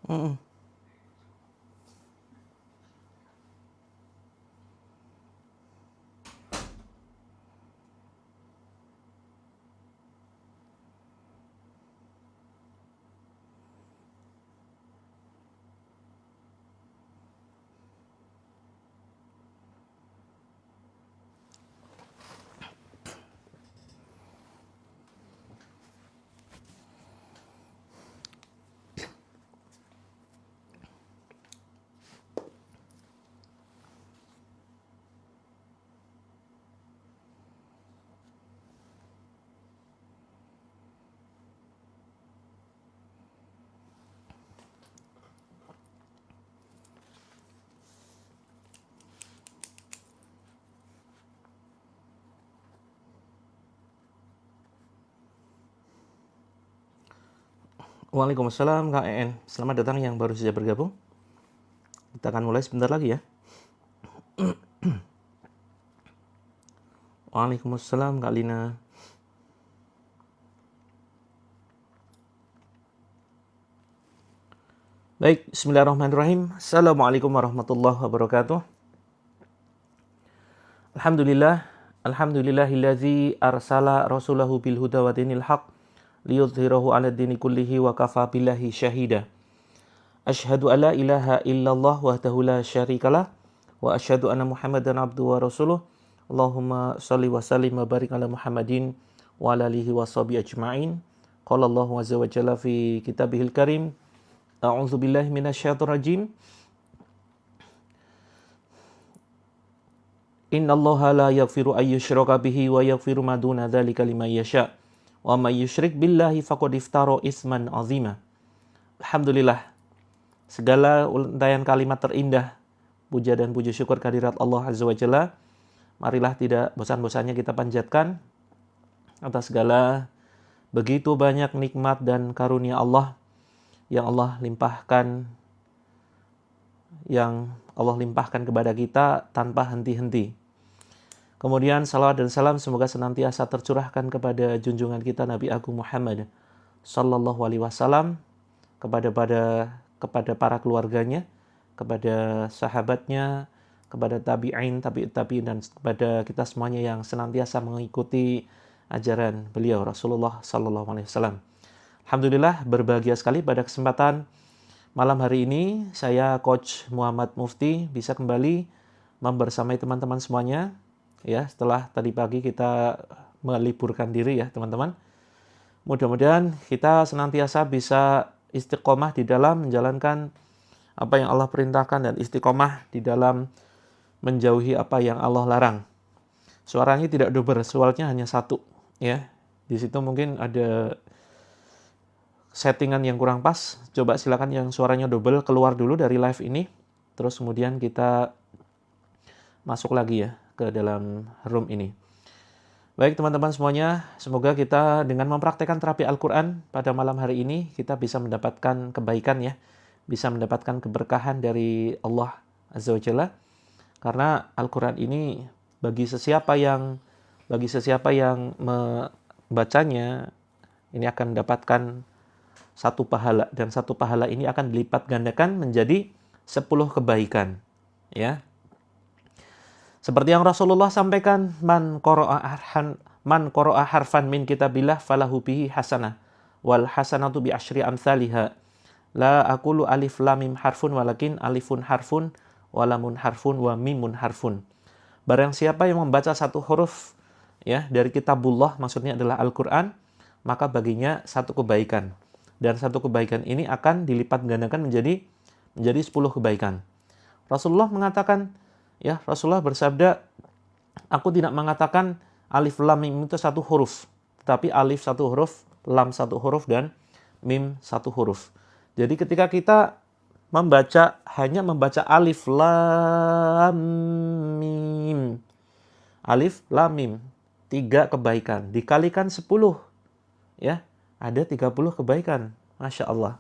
Mm-mm. Waalaikumsalam Kak En. Selamat datang yang baru saja bergabung. Kita akan mulai sebentar lagi ya. Waalaikumsalam Kak Lina. Baik, bismillahirrahmanirrahim. Assalamualaikum warahmatullahi wabarakatuh. Alhamdulillahillazi arsala rasulahu bil huda wa dinil haq liyudhhirahu 'ala dini kullihi wa kafa billahi syahida. Asyhadu alla ilaha illallah wahdahu la syarikalah wa asyhadu anna Muhammadan abduhu wa rasuluh. Allahumma shalli wa sallim wa barik ala Muhammadin wa ala alihi wa sahbihi ajma'in. Qala Allahu azza wa jalla fi kitabihil karim. A'udzu billahi minasyaitonir rajim. Innallaha la yaghfiru ay yushraka bihi wa yaghfiru ma duna dzalika liman yasha. Wa may yusyrik billahi faqad iftara isman 'azima. Alhamdulillah. Segala untayan kalimat terindah, puja dan puji syukur kehadirat Allah azza wa jalla. Marilah tidak bosan-bosannya kita panjatkan atas segala begitu banyak nikmat dan karunia Allah yang Allah limpahkan kepada kita tanpa henti-henti. Kemudian salawat dan salam semoga senantiasa tercurahkan kepada junjungan kita Nabi Agung Muhammad sallallahu alaihi wasallam, kepada para keluarganya, kepada sahabatnya, kepada tabi'in, tabi'in dan kepada kita semuanya yang senantiasa mengikuti ajaran beliau Rasulullah sallallahu alaihi wasallam. Alhamdulillah, berbahagia sekali pada kesempatan malam hari ini saya Coach Muhammad Mufti bisa kembali membersamai teman-teman semuanya ya, setelah tadi pagi kita meliburkan diri ya teman-teman. Mudah-mudahan kita senantiasa bisa istiqomah di dalam menjalankan apa yang Allah perintahkan dan istiqomah di dalam menjauhi apa yang Allah larang. Suaranya tidak double, suaranya hanya satu ya. Di situ mungkin ada settingan yang kurang pas. Coba silakan yang suaranya double keluar dulu dari live ini. Terus kemudian kita masuk lagi ya ke dalam room ini. Baik teman-teman semuanya, semoga kita dengan mempraktekkan terapi Al-Quran pada malam hari ini, kita bisa mendapatkan kebaikan ya, bisa mendapatkan keberkahan dari Allah Azza wa Jalla. Karena Al-Quran ini bagi sesiapa yang membacanya, ini akan mendapatkan satu pahala, dan satu pahala ini akan dilipat gandakan menjadi 10 kebaikan ya. Seperti yang Rasulullah sampaikan, man qara'a harfan min kitabillah falahu bihi hasanah wal hasanatu bi asyri amsalihha. La aqulu alif lam mim harfun walakin alifun harfun wa lamun harfun wa mimun harfun. Barang siapa yang membaca satu huruf ya dari kitabullah, maksudnya adalah Al-Qur'an, maka baginya satu kebaikan. Dan satu kebaikan ini akan dilipat gandakan menjadi 10 kebaikan. Rasulullah mengatakan ya, Rasulullah bersabda, aku tidak mengatakan alif lam mim itu satu huruf, tetapi alif satu huruf, lam satu huruf, dan mim satu huruf. Jadi ketika kita hanya membaca alif lam mim, alif lam mim, 3 kebaikan, dikalikan 10, ya, ada 30 kebaikan. Masya Allah.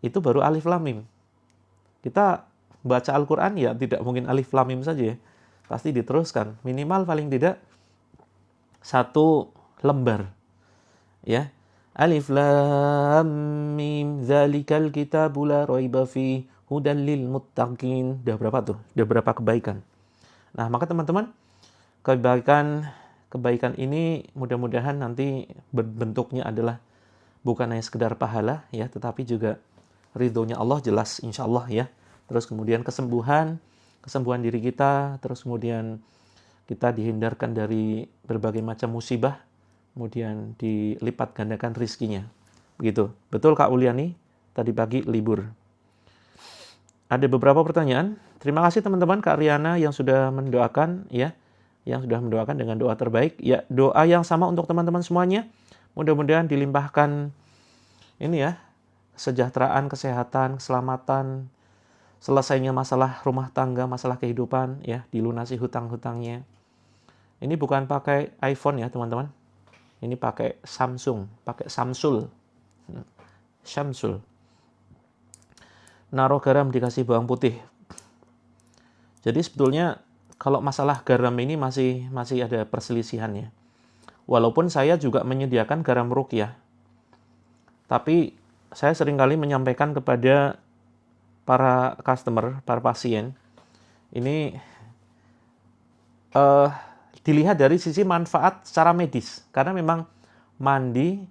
Itu baru alif lam mim. Kita baca Al-Quran ya tidak mungkin alif lam mim saja ya. Pasti diteruskan. Minimal paling tidak 1 lembar. Ya. Alif lam mim dzalikal kitabu la raiba fi hudal lil muttaqin. Udah berapa tuh? Udah berapa kebaikan? Nah, maka teman-teman, kebaikan ini mudah-mudahan nanti bentuknya adalah bukan hanya sekedar pahala ya, tetapi juga ridhonya Allah jelas insya Allah ya. Terus kemudian kesembuhan diri kita, terus kemudian kita dihindarkan dari berbagai macam musibah, kemudian dilipat gandakan rizkinya. Begitu. Betul Kak Uliani? Tadi pagi libur. Ada beberapa pertanyaan. Terima kasih teman-teman Kak Riana yang sudah mendoakan ya, yang sudah mendoakan dengan doa terbaik. Ya, doa yang sama untuk teman-teman semuanya. Mudah-mudahan dilimpahkan ini ya, kesejahteraan, kesehatan, keselamatan, selesainya masalah rumah tangga, masalah kehidupan ya, dilunasi hutang-hutangnya. Ini bukan pakai iPhone ya, teman-teman. Ini pakai Samsung, pakai Samsul. Syamsul. Naruh garam dikasih bawang putih. Jadi sebetulnya kalau masalah garam ini masih ada perselisihannya. Walaupun saya juga menyediakan garam ruqyah. Tapi saya seringkali menyampaikan kepada para customer, para pasien, ini dilihat dari sisi manfaat secara medis. Karena memang mandi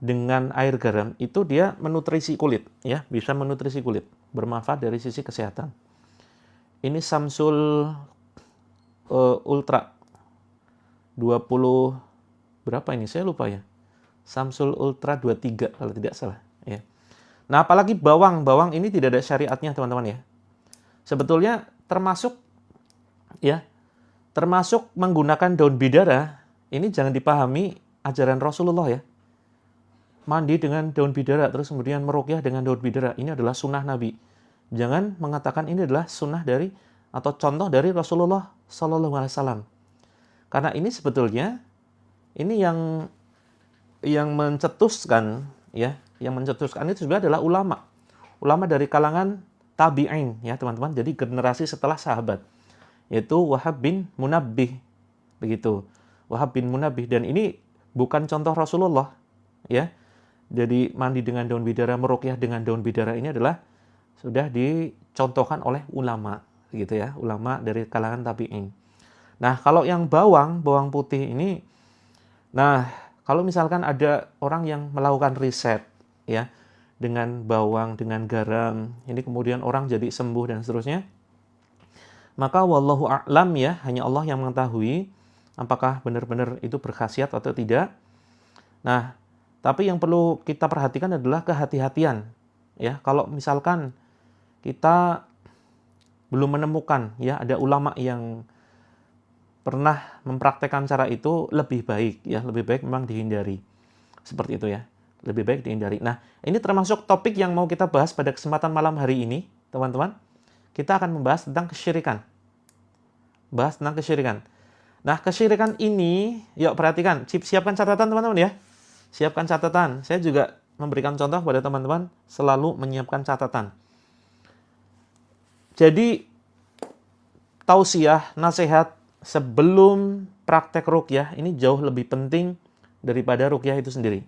dengan air garam itu dia menutrisi kulit, ya, bisa menutrisi kulit, bermanfaat dari sisi kesehatan. Ini Samsul Ultra 20 berapa ini? Saya lupa ya. Samsul Ultra 23 kalau tidak salah, ya. Nah, apalagi bawang ini tidak ada syariatnya, teman-teman ya. Sebetulnya termasuk menggunakan daun bidara, ini jangan dipahami ajaran Rasulullah ya. Mandi dengan daun bidara, terus kemudian meruqyah dengan daun bidara, ini adalah sunnah Nabi. Jangan mengatakan ini adalah sunnah dari atau contoh dari Rasulullah Sallallahu Alaihi Wasallam. Karena ini sebetulnya ini yang mencetuskan ya, yang mencetuskan itu sebenarnya adalah ulama dari kalangan tabi'in ya teman-teman. Jadi generasi setelah sahabat, yaitu Wahab bin Munabbih, begitu. Wahab bin Munabbih, dan ini bukan contoh Rasulullah ya. Jadi mandi dengan daun bidara, meruqyah dengan daun bidara ini adalah sudah dicontohkan oleh ulama, gitu ya, ulama dari kalangan tabi'in. Nah, kalau yang bawang putih ini, nah, kalau misalkan ada orang yang melakukan riset ya dengan bawang, dengan garam, ini kemudian orang jadi sembuh dan seterusnya, maka wallahu a'lam ya, hanya Allah yang mengetahui apakah benar-benar itu berkhasiat atau tidak. Nah, tapi yang perlu kita perhatikan adalah kehati-hatian. Ya, kalau misalkan kita belum menemukan ya ada ulama yang pernah mempraktekkan cara itu, lebih baik memang dihindari. Seperti itu ya. Lebih baik dihindari. Nah, ini termasuk topik yang mau kita bahas pada kesempatan malam hari ini, teman-teman. Kita akan membahas tentang kesyirikan. Nah, kesyirikan ini, yuk perhatikan, siapkan catatan teman-teman ya. Siapkan catatan. Saya juga memberikan contoh kepada teman-teman, selalu menyiapkan catatan. Jadi, tausiah, nasihat sebelum praktek ruqyah ini jauh lebih penting daripada ruqyah itu sendiri.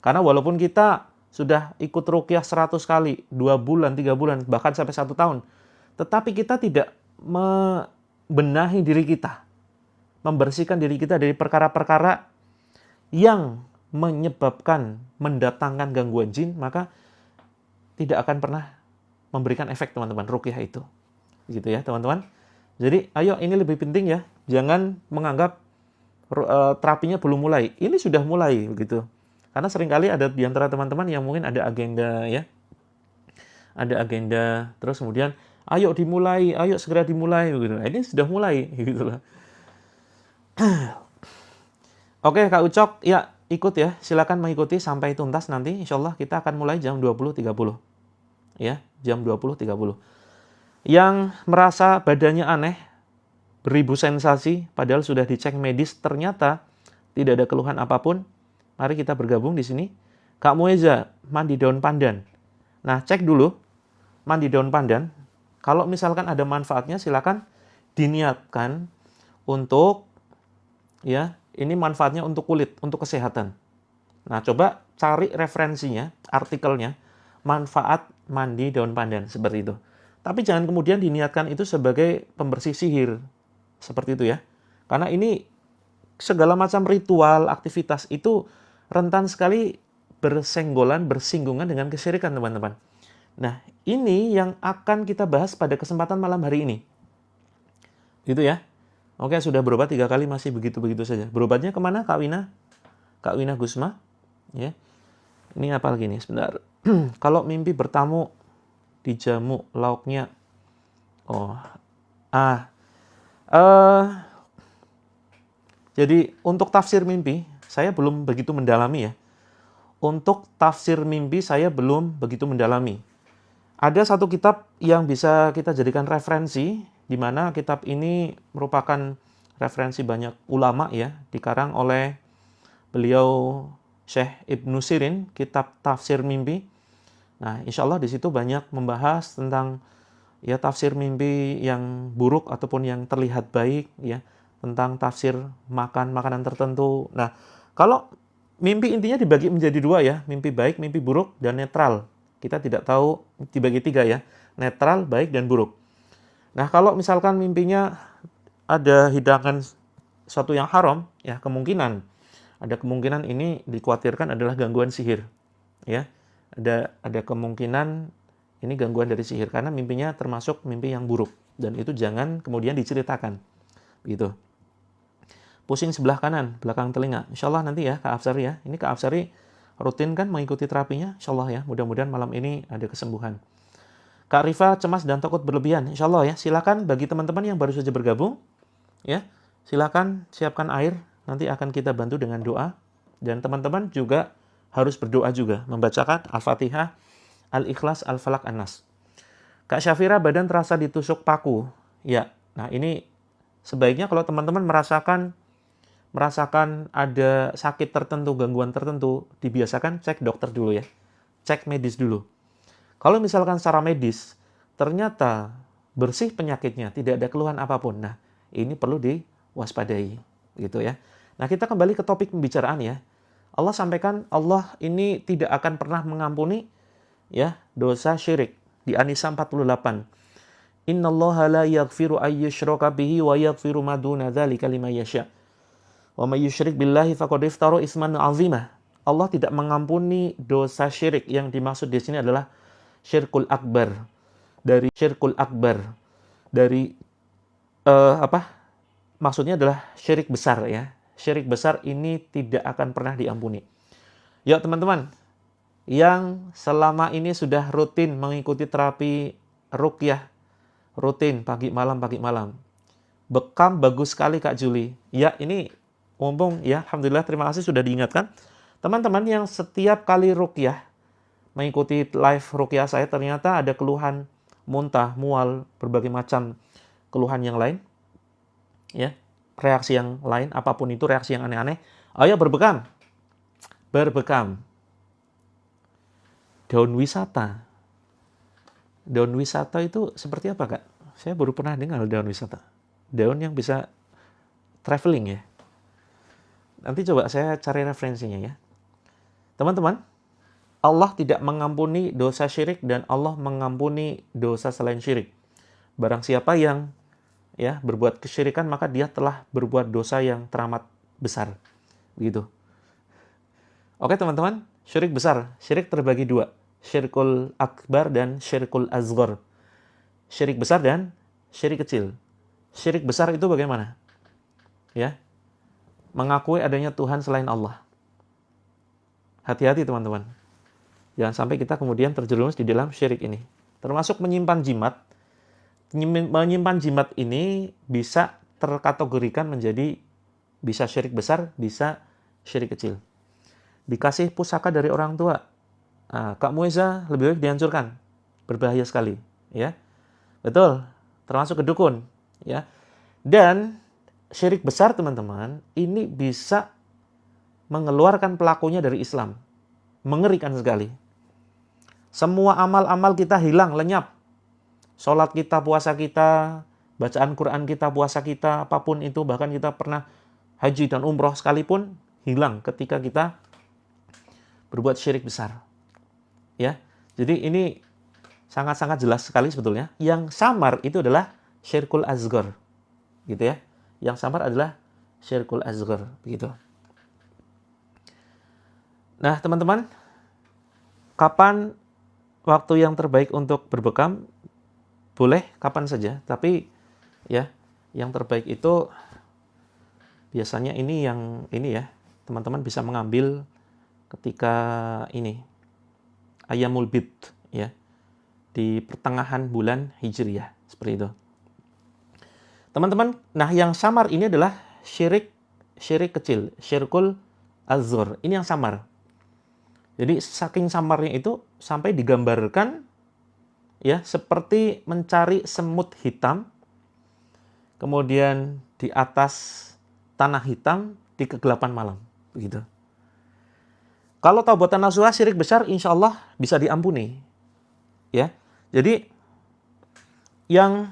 Karena walaupun kita sudah ikut ruqyah 100 kali, 2 bulan, 3 bulan, bahkan sampai 1 tahun, tetapi kita tidak membenahi diri kita, membersihkan diri kita dari perkara-perkara yang menyebabkan mendatangkan gangguan jin, maka tidak akan pernah memberikan efek teman-teman ruqyah itu. Gitu ya, teman-teman. Jadi, ayo ini lebih penting ya. Jangan menganggap terapinya belum mulai. Ini sudah mulai begitu. Karena seringkali ada di antara teman-teman yang mungkin ada agenda ya. Ada agenda, terus kemudian ayo dimulai, ayo segera dimulai begitu. Ini sudah mulai gitu loh. Oke, Kak Ucok, ya ikut ya, silakan mengikuti sampai tuntas nanti. Insyaallah kita akan mulai jam 20.30. Ya, jam 20.30. Yang merasa badannya aneh, beribu sensasi, padahal sudah dicek medis, ternyata tidak ada keluhan apapun, mari kita bergabung di sini. Kak Mueza, mandi daun pandan. Nah, cek dulu mandi daun pandan. Kalau misalkan ada manfaatnya, silakan diniatkan untuk ya, ini manfaatnya untuk kulit, untuk kesehatan. Nah, coba cari referensinya, artikelnya, manfaat mandi daun pandan, seperti itu. Tapi jangan kemudian diniatkan itu sebagai pembersih sihir, seperti itu ya. Karena ini segala macam ritual, aktivitas itu rentan sekali bersinggungan dengan kesyirikan, teman-teman. Nah, ini yang akan kita bahas pada kesempatan malam hari ini. Gitu ya. Oke, sudah berobat 3 kali masih begitu-begitu saja. Berobatnya kemana, Kak Wina? Kak Wina Gusma? Ya. Ini apa lagi nih? Sebentar. Kalau mimpi bertamu dijamu lauknya. Oh. Jadi untuk tafsir mimpi, saya belum begitu mendalami ya. Untuk tafsir mimpi saya belum begitu mendalami. Ada satu kitab yang bisa kita jadikan referensi, di mana kitab ini merupakan referensi banyak ulama ya, dikarang oleh beliau Syekh Ibnu Sirin, kitab tafsir mimpi. Nah, insya Allah di situ banyak membahas tentang ya tafsir mimpi yang buruk ataupun yang terlihat baik ya, tentang tafsir makan makanan tertentu. Nah, kalau mimpi intinya dibagi menjadi 2 ya, mimpi baik, mimpi buruk, dan netral. Kita tidak tahu, dibagi 3 ya, netral, baik, dan buruk. Nah, kalau misalkan mimpinya ada hidangan sesuatu yang haram, ya ada kemungkinan ini dikhawatirkan adalah gangguan sihir. Ya, ada kemungkinan ini gangguan dari sihir, karena mimpinya termasuk mimpi yang buruk. Dan itu jangan kemudian diceritakan. Gitu. Pusing sebelah kanan, belakang telinga. Insya Allah nanti ya, Kak Afsari ya. Ini Kak Afsari rutin kan mengikuti terapinya? Insya Allah ya, mudah-mudahan malam ini ada kesembuhan. Kak Rifa cemas dan takut berlebihan. Insya Allah ya, silakan bagi teman-teman yang baru saja bergabung, ya, silakan siapkan air. Nanti akan kita bantu dengan doa. Dan teman-teman juga harus berdoa juga, membacakan Al-Fatihah, Al-Ikhlas, Al-Falaq, An-Nas. Kak Syafira, badan terasa ditusuk paku. Ya, nah ini sebaiknya kalau teman-teman merasakan ada sakit tertentu, gangguan tertentu, dibiasakan cek dokter dulu ya. Cek medis dulu. Kalau misalkan secara medis, ternyata bersih penyakitnya, tidak ada keluhan apapun. Nah, ini perlu diwaspadai. Gitu ya. Nah, kita kembali ke topik pembicaraan ya. Allah sampaikan, Allah ini tidak akan pernah mengampuni ya dosa syirik. Di An-Nisa 48. Innallaha la yaghfiru ayyushraka bihi wa yaghfiru ma duna dzalika liman yasha'. Wa may yusyrik billahi faqad iftara isman 'azimah. Allah tidak mengampuni dosa syirik. Yang dimaksud di sini adalah syirkul akbar. Dari syirkul akbar. Dari maksudnya adalah syirik besar ya. Syirik besar ini tidak akan pernah diampuni. Ya teman-teman, yang selama ini sudah rutin mengikuti terapi ruqyah, rutin pagi malam. Bekam bagus sekali Kak Juli. Ya, ini mumpung ya, alhamdulillah, terima kasih sudah diingatkan. Teman-teman yang setiap kali ruqyah, mengikuti live ruqyah saya, ternyata ada keluhan muntah, mual, berbagai macam keluhan yang lain. Ya, reaksi yang lain, apapun itu reaksi yang aneh-aneh. Ayo berbekam. Daun wisata. Daun wisata itu seperti apa, Kak? Saya baru pernah dengar daun wisata. Daun yang bisa traveling ya. Nanti coba saya cari referensinya ya. Teman-teman, Allah tidak mengampuni dosa syirik dan Allah mengampuni dosa selain syirik. Barang siapa yang ya berbuat kesyirikan, maka dia telah berbuat dosa yang teramat besar. Begitu. Oke teman-teman, syirik besar. Syirik terbagi 2. Syirkul akbar dan syirkul azghar. Syirik besar dan syirik kecil. Syirik besar itu bagaimana? Ya, mengakui adanya Tuhan selain Allah. Hati-hati teman-teman. Jangan sampai kita kemudian terjerumus di dalam syirik ini. Termasuk menyimpan jimat. Menyimpan jimat ini bisa terkategorikan menjadi bisa syirik besar, bisa syirik kecil. Dikasih pusaka dari orang tua. Nah, Kak Muiza lebih baik dihancurkan. Berbahaya sekali. Ya, betul. Termasuk kedukun. Ya. Dan syirik besar teman-teman, ini bisa mengeluarkan pelakunya dari Islam. Mengerikan sekali. Semua amal-amal kita hilang, lenyap. Sholat kita, puasa kita, bacaan Quran kita, puasa kita, apapun itu, bahkan kita pernah haji dan umroh sekalipun, hilang ketika kita berbuat syirik besar. Ya. Jadi ini sangat-sangat jelas sekali sebetulnya. Yang samar itu adalah syirkul asghar. Gitu ya. Yang samar adalah syirkul asghar, begitu. Nah, teman-teman, kapan waktu yang terbaik untuk berbekam? Boleh kapan saja, tapi ya, yang terbaik itu biasanya ini ya, teman-teman bisa mengambil ketika ini Ayyamul Bid ya, di pertengahan bulan Hijriyah, seperti itu. Teman-teman, nah yang samar ini adalah syirik kecil, syirkul azhar. Ini yang samar. Jadi saking samarnya itu sampai digambarkan ya seperti mencari semut hitam, kemudian di atas tanah hitam di kegelapan malam, begitu. Kalau taubatan nasuha syirik besar, insya Allah bisa diampuni, ya. Jadi yang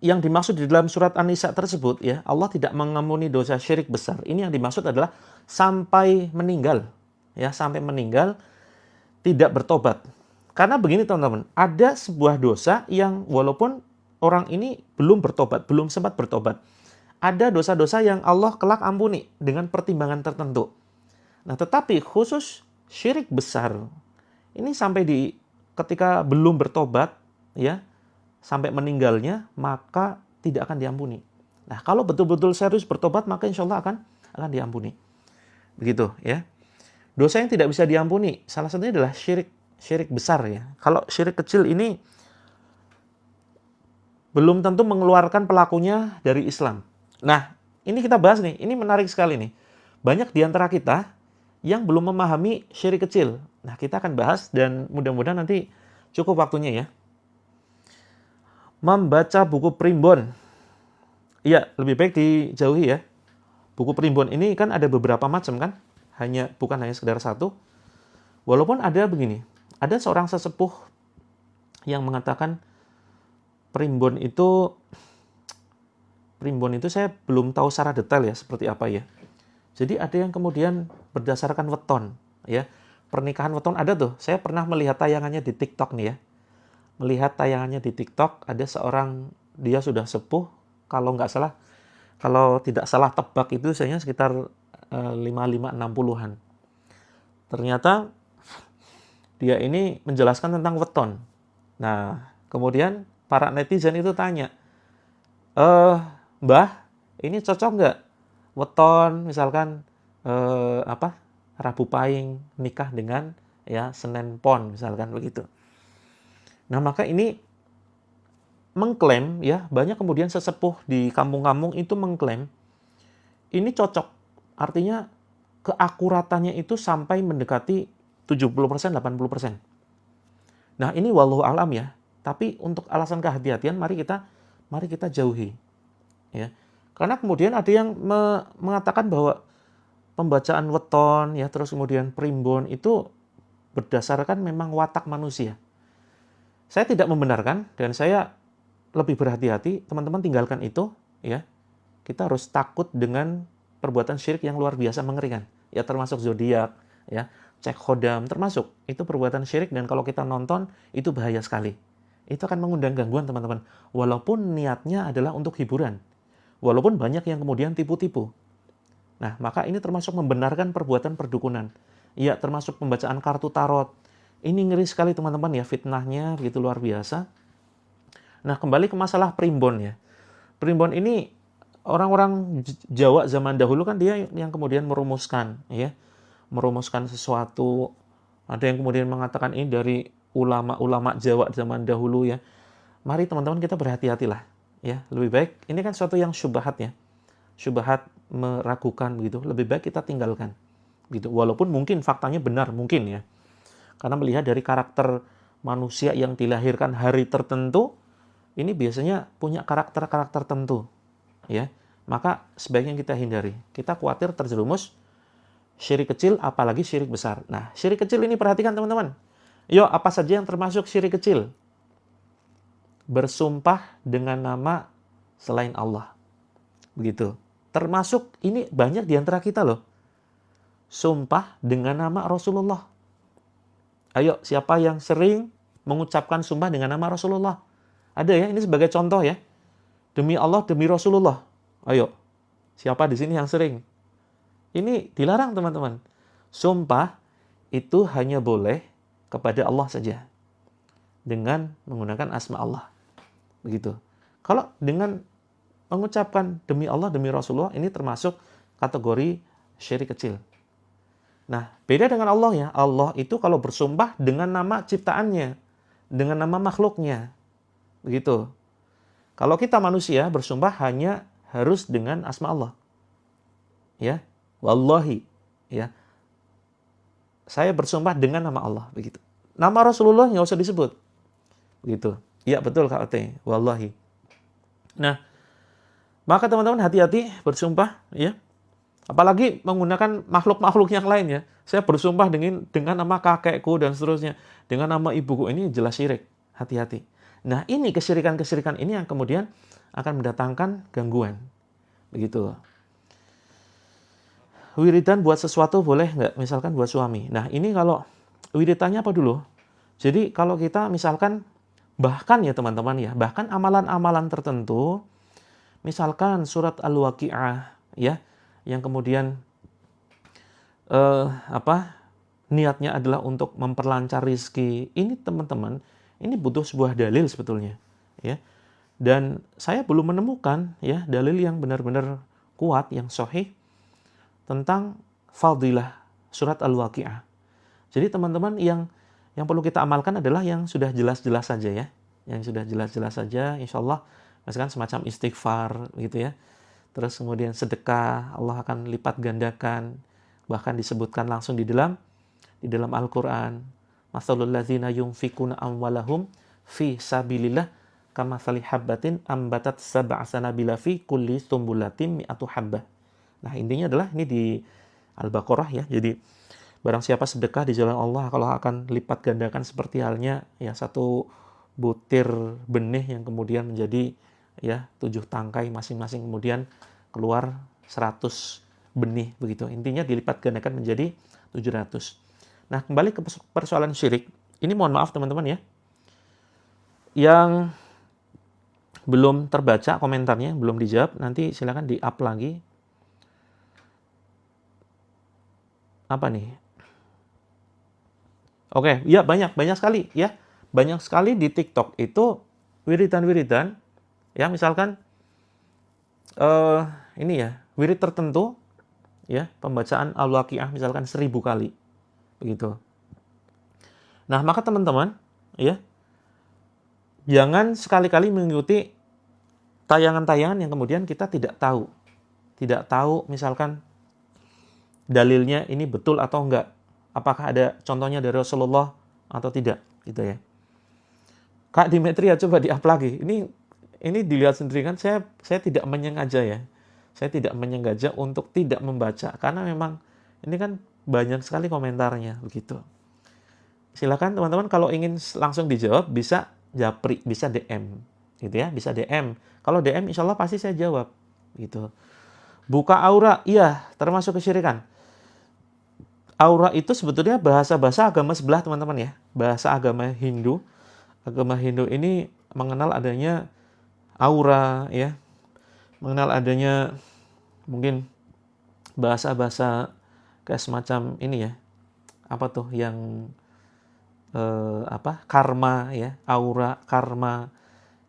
dimaksud di dalam surat An-Nisa tersebut, ya, Allah tidak mengampuni dosa syirik besar. Ini yang dimaksud adalah sampai meninggal, ya, sampai meninggal tidak bertobat. Karena begini teman-teman, ada sebuah dosa yang walaupun orang ini belum bertobat, belum sempat bertobat, ada dosa-dosa yang Allah kelak ampuni dengan pertimbangan tertentu. Nah, tetapi khusus syirik besar ini sampai ketika belum bertobat, ya, sampai meninggalnya, maka tidak akan diampuni. Nah, kalau betul-betul serius bertobat, maka insya Allah akan diampuni. Begitu, ya. Dosa yang tidak bisa diampuni, salah satunya adalah syirik besar, ya. Kalau syirik kecil ini belum tentu mengeluarkan pelakunya dari Islam. Nah, ini kita bahas nih, ini menarik sekali nih. Banyak di antara kita yang belum memahami syirik kecil. Nah, kita akan bahas dan mudah-mudahan nanti cukup waktunya ya. Membaca buku primbon. Iya, lebih baik dijauhi ya. Buku primbon ini kan ada beberapa macam kan? Bukan hanya sekedar satu. Walaupun ada begini, ada seorang sesepuh yang mengatakan primbon itu saya belum tahu secara detail ya seperti apa ya. Jadi ada yang kemudian berdasarkan weton ya. Pernikahan weton ada tuh. Saya pernah melihat tayangannya di TikTok nih ya. Melihat tayangannya di TikTok, ada seorang, dia sudah sepuh, kalau tidak salah tebak itu saya sekitar 55-60-an. Ternyata dia ini menjelaskan tentang weton. Nah, kemudian para netizen itu tanya, Mbah, ini cocok nggak weton misalkan Rabu Pahing nikah dengan ya Senin Pon misalkan begitu. Nah, maka ini mengklaim ya, banyak kemudian sesepuh di kampung-kampung itu mengklaim ini cocok. Artinya keakuratannya itu sampai mendekati 70%, 80%. Nah, ini wallahu alam ya. Tapi untuk alasan kehati-hatian mari kita jauhi. Ya. Karena kemudian ada yang mengatakan bahwa pembacaan weton ya terus kemudian primbon itu berdasarkan memang watak manusia. Saya tidak membenarkan dan saya lebih berhati-hati, teman-teman tinggalkan itu ya. Kita harus takut dengan perbuatan syirik yang luar biasa mengerikan. Ya termasuk zodiak, ya, cek khodam termasuk itu perbuatan syirik dan kalau kita nonton itu bahaya sekali. Itu akan mengundang gangguan teman-teman. Walaupun niatnya adalah untuk hiburan. Walaupun banyak yang kemudian tipu-tipu. Nah, maka ini termasuk membenarkan perbuatan perdukunan. Ya, termasuk pembacaan kartu tarot. Ini ngeri sekali teman-teman ya, fitnahnya begitu luar biasa. Nah, kembali ke masalah primbon ya. Primbon ini orang-orang Jawa zaman dahulu kan dia yang kemudian merumuskan ya. Merumuskan sesuatu. Ada yang kemudian mengatakan ini dari ulama-ulama Jawa zaman dahulu ya. Mari teman-teman kita berhati-hatilah ya. Lebih baik ini kan sesuatu yang syubhat ya. Syubhat meragukan begitu. Lebih baik kita tinggalkan. Gitu. Walaupun mungkin faktanya benar mungkin ya. Karena melihat dari karakter manusia yang dilahirkan hari tertentu, ini biasanya punya karakter-karakter tertentu. Ya. Maka sebaiknya kita hindari. Kita khawatir terjerumus syirik kecil, apalagi syirik besar. Nah, syirik kecil ini perhatikan teman-teman. Yo, apa saja yang termasuk syirik kecil? Bersumpah dengan nama selain Allah. Begitu. Termasuk ini banyak di antara kita loh. sumpah dengan nama Rasulullah. Ayo, siapa yang sering mengucapkan sumpah dengan nama Rasulullah? Ada ya, ini sebagai contoh ya. Demi Allah, demi Rasulullah. Ayo, siapa di sini yang sering? Ini dilarang teman-teman. Sumpah itu hanya boleh kepada Allah saja. Dengan menggunakan asma Allah. Begitu. Kalau dengan mengucapkan demi Allah, demi Rasulullah, ini termasuk kategori syirik kecil. Nah, beda dengan Allah ya. Allah itu kalau bersumpah dengan nama ciptaannya, dengan nama makhluknya. Begitu. Kalau kita manusia bersumpah hanya harus dengan asma Allah. Ya, wallahi, ya. Saya bersumpah dengan nama Allah, begitu. Nama Rasulullah nggak usah disebut. Begitu. Iya, betul Kak Ote, wallahi. Nah, maka teman-teman hati-hati bersumpah, ya. Apalagi menggunakan makhluk-makhluk yang lain ya. Saya bersumpah dengan nama kakekku dan seterusnya. Dengan nama ibuku, ini jelas syirik. Hati-hati. Nah, ini kesyirikan-kesyirikan ini yang kemudian akan mendatangkan gangguan. Begitu. Wiridan buat sesuatu boleh nggak? Misalkan buat suami. Nah, ini kalau wiridannya apa dulu? Jadi kalau kita misalkan, bahkan ya teman-teman ya, bahkan amalan-amalan tertentu, misalkan surat Al-Waqi'ah, ya, yang kemudian niatnya adalah untuk memperlancar rizki. Ini teman-teman, ini butuh sebuah dalil sebetulnya, ya. Dan saya belum menemukan ya dalil yang benar-benar kuat, yang sahih tentang fadilah surat Al-Waqi'ah. Jadi teman-teman yang perlu kita amalkan adalah yang sudah jelas-jelas saja ya, yang sudah jelas-jelas saja, insya Allah, misalkan semacam istighfar gitu ya. Terus kemudian sedekah, Allah akan lipat gandakan. Bahkan disebutkan langsung di dalam Al-Quran. Masalul ladzina yunfikuna amwalahum fi sabilillah kamathali habbatin ambatat sab'a sanabila fi kulli sumbulatin mi'atu habbah. Nah, intinya adalah ini di Al-Baqarah ya. Jadi barang siapa sedekah di jalan Allah, kalau akan lipat gandakan seperti halnya ya satu butir benih yang kemudian menjadi ya 7 tangkai masing-masing, kemudian keluar 100 benih begitu. Intinya dilipat gandakan menjadi 700. Nah, kembali ke persoalan syirik. Ini mohon maaf teman-teman ya. Yang belum terbaca komentarnya, belum dijawab, nanti silakan di-up lagi. Apa nih? Oke, ya banyak sekali ya. Banyak sekali di TikTok itu wiridan-wiridan ya, misalkan ini ya, wirid tertentu ya, pembacaan Al-Waqi'ah misalkan 1000 kali begitu. Nah, maka teman-teman ya, jangan sekali-kali mengikuti tayangan-tayangan yang kemudian kita tidak tahu misalkan dalilnya ini betul atau enggak, apakah ada contohnya dari Rasulullah atau tidak gitu ya. Kak Dimetria coba di-up lagi. Ini dilihat sendiri kan, saya tidak menyengaja ya. Saya tidak menyengaja untuk tidak membaca karena memang ini kan banyak sekali komentarnya begitu. Silakan teman-teman kalau ingin langsung dijawab bisa japri, bisa DM gitu ya, bisa DM. Kalau DM insya Allah pasti saya jawab gitu. Buka aura, iya termasuk kesyirikan. Aura itu sebetulnya bahasa agama sebelah teman-teman ya. Bahasa agama Hindu. Agama Hindu ini mengenal adanya aura ya. Mengenal adanya mungkin bahasa-bahasa kayak semacam ini ya. Apa tuh yang karma ya, aura, karma,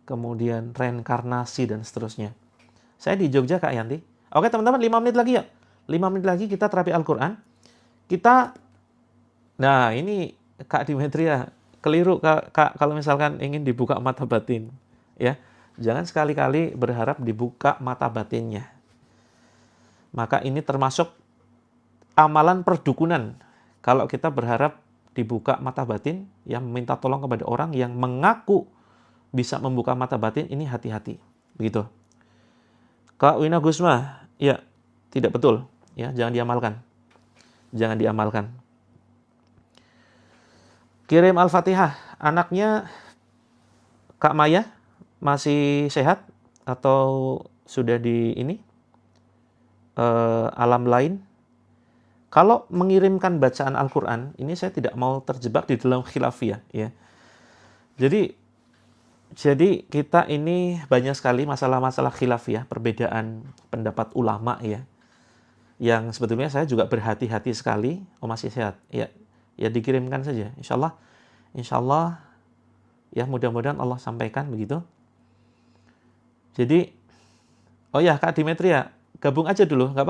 kemudian reinkarnasi dan seterusnya. Saya di Jogja Kak Yanti. Oke teman-teman, 5 menit lagi ya. 5 menit lagi kita terapi Al-Quran. Nah ini Kak Dimetria, keliru Kak kalau misalkan ingin dibuka mata batin. Ya, jangan sekali-kali berharap dibuka mata batinnya. Maka ini termasuk amalan perdukunan. Kalau kita berharap dibuka mata batin, yang meminta tolong kepada orang yang mengaku bisa membuka mata batin, ini hati-hati. Begitu. Kak Wina Gusma, ya tidak betul. Ya, jangan diamalkan. Jangan diamalkan. Kirim Al-Fatihah. Anaknya Kak Maya masih sehat atau sudah di alam lain? Kalau mengirimkan bacaan Al-Quran, ini saya tidak mau terjebak di dalam khilafiyah, ya. Jadi kita ini banyak sekali masalah-masalah khilafiyah, perbedaan pendapat ulama, ya. Yang sebetulnya saya juga berhati-hati sekali. Oh, masih sehat, ya. Ya dikirimkan saja, insya Allah, ya mudah-mudahan Allah sampaikan begitu. Jadi, oh ya Kak Dimetria, gabung aja dulu, nggak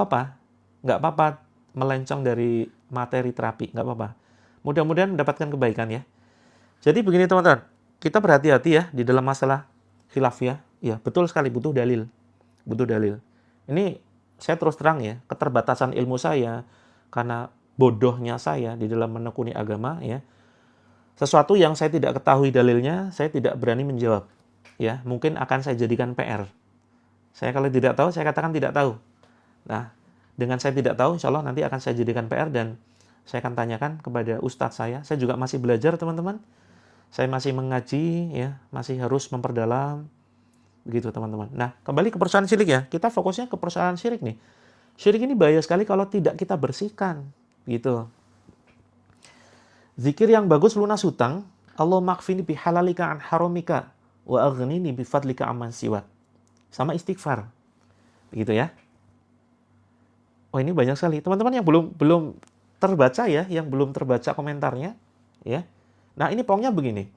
apa-apa melencong dari materi terapi, nggak apa-apa. Mudah-mudahan mendapatkan kebaikan ya. Jadi begini teman-teman, kita berhati-hati ya di dalam masalah khilafiyah. Ya betul sekali, butuh dalil, Ini saya terus terang ya, keterbatasan ilmu saya karena bodohnya saya di dalam menekuni agama ya. Sesuatu yang saya tidak ketahui dalilnya, saya tidak berani menjawab. Ya, mungkin akan saya jadikan PR. Saya kalau tidak tahu, saya katakan tidak tahu. Nah, dengan saya tidak tahu, insya Allah nanti akan saya jadikan PR dan saya akan tanyakan kepada ustadz saya. Saya juga masih belajar, teman-teman. Saya masih mengaji, ya, masih harus memperdalam. Begitu, teman-teman. Nah, kembali ke persoalan syirik ya. Kita fokusnya ke persoalan syirik nih. Syirik ini bahaya sekali kalau tidak kita bersihkan. Gitu. Zikir yang bagus lunas hutang. Allahumma kfini bihalalika an haramika wa aghnini bifadlika amman siwak. Sama istighfar. Begitu ya. Oh, ini banyak sekali. Teman-teman yang belum terbaca ya, yang belum terbaca komentarnya ya. Nah, ini pokoknya begini.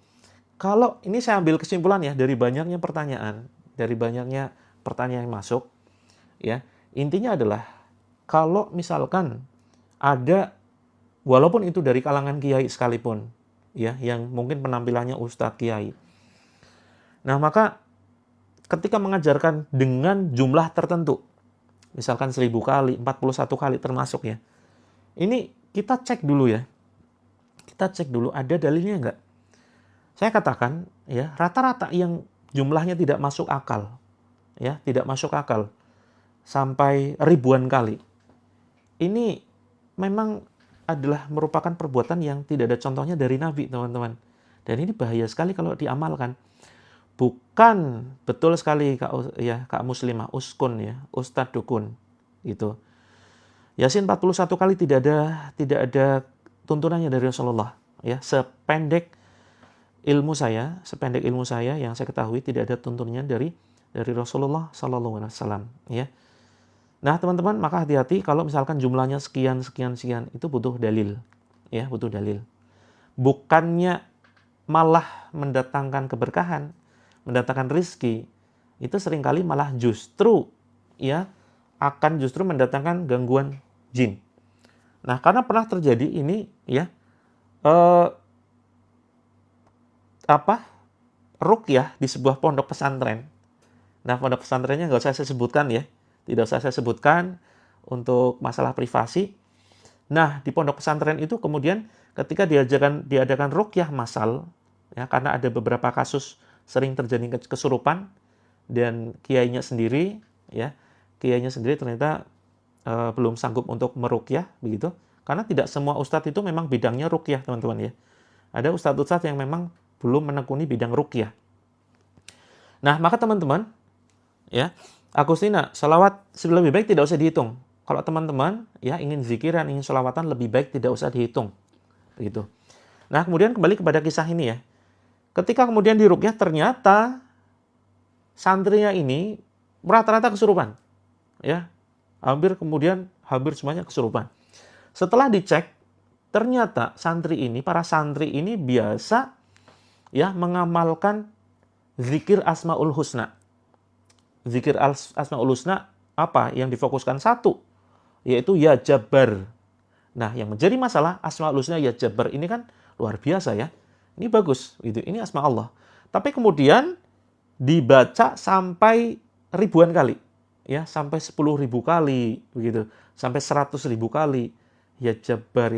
Kalau ini saya ambil kesimpulan ya dari banyaknya pertanyaan, yang masuk ya. Intinya adalah kalau misalkan ada, walaupun itu dari kalangan kiai sekalipun ya, yang mungkin penampilannya ustadz kiai. Nah, maka ketika mengajarkan dengan jumlah tertentu, misalkan 1000 kali, 41 kali termasuk ya. Ini kita cek dulu ya. Kita cek dulu ada dalilnya enggak. Saya katakan ya, rata-rata yang jumlahnya tidak masuk akal. Ya, tidak masuk akal sampai ribuan kali. Ini memang adalah merupakan perbuatan yang tidak ada contohnya dari Nabi, teman-teman. Dan ini bahaya sekali kalau diamalkan. Bukan, betul sekali Kak Muslimah, uskun ya, Ustadz Dukun gitu. Yasin 41 kali tidak ada tuntunannya dari Rasulullah ya. Sependek ilmu saya yang saya ketahui tidak ada tuntunannya dari Rasulullah sallallahu alaihi wasallam ya. Nah, teman-teman, maka hati-hati kalau misalkan jumlahnya sekian itu butuh dalil ya, butuh dalil. Bukannya malah mendatangkan keberkahan, mendatangkan rizki, itu seringkali malah justru ya akan justru mendatangkan gangguan jin. Nah, karena pernah terjadi ini ya ruqyah di sebuah pondok pesantren. Nah, pondok pesantrennya nggak usah saya sebutkan ya, tidak usah saya sebutkan untuk masalah privasi. Nah, di pondok pesantren itu kemudian ketika diadakan ruqyah massal ya, karena ada beberapa kasus sering terjadi kesurupan dan kiainya sendiri ternyata belum sanggup untuk meruqyah begitu, karena tidak semua ustadz itu memang bidangnya ruqyah, teman-teman ya. Ada ustadz-ustadz yang memang belum menekuni bidang ruqyah. Nah, maka teman-teman ya, Agustina, salawat lebih baik tidak usah dihitung. Kalau teman-teman ya ingin zikiran, ingin salawatan, lebih baik tidak usah dihitung begitu. Nah, kemudian kembali kepada kisah ini ya. Ketika kemudian di ruqyah ternyata santrinya ini rata-rata kesurupan. Ya. Hampir semuanya kesurupan. Setelah dicek, ternyata para santri ini biasa ya mengamalkan zikir Asmaul Husna. Zikir Asmaul Husna apa yang difokuskan? Satu, yaitu Ya Jabbar. Nah, yang menjadi masalah Asmaul Husna Ya Jabbar ini kan luar biasa ya. Ini bagus, gitu. Ini asma Allah. Tapi kemudian dibaca sampai ribuan kali, ya, sampai 10.000 kali, begitu, sampai 100.000 kali, Ya Jabbar,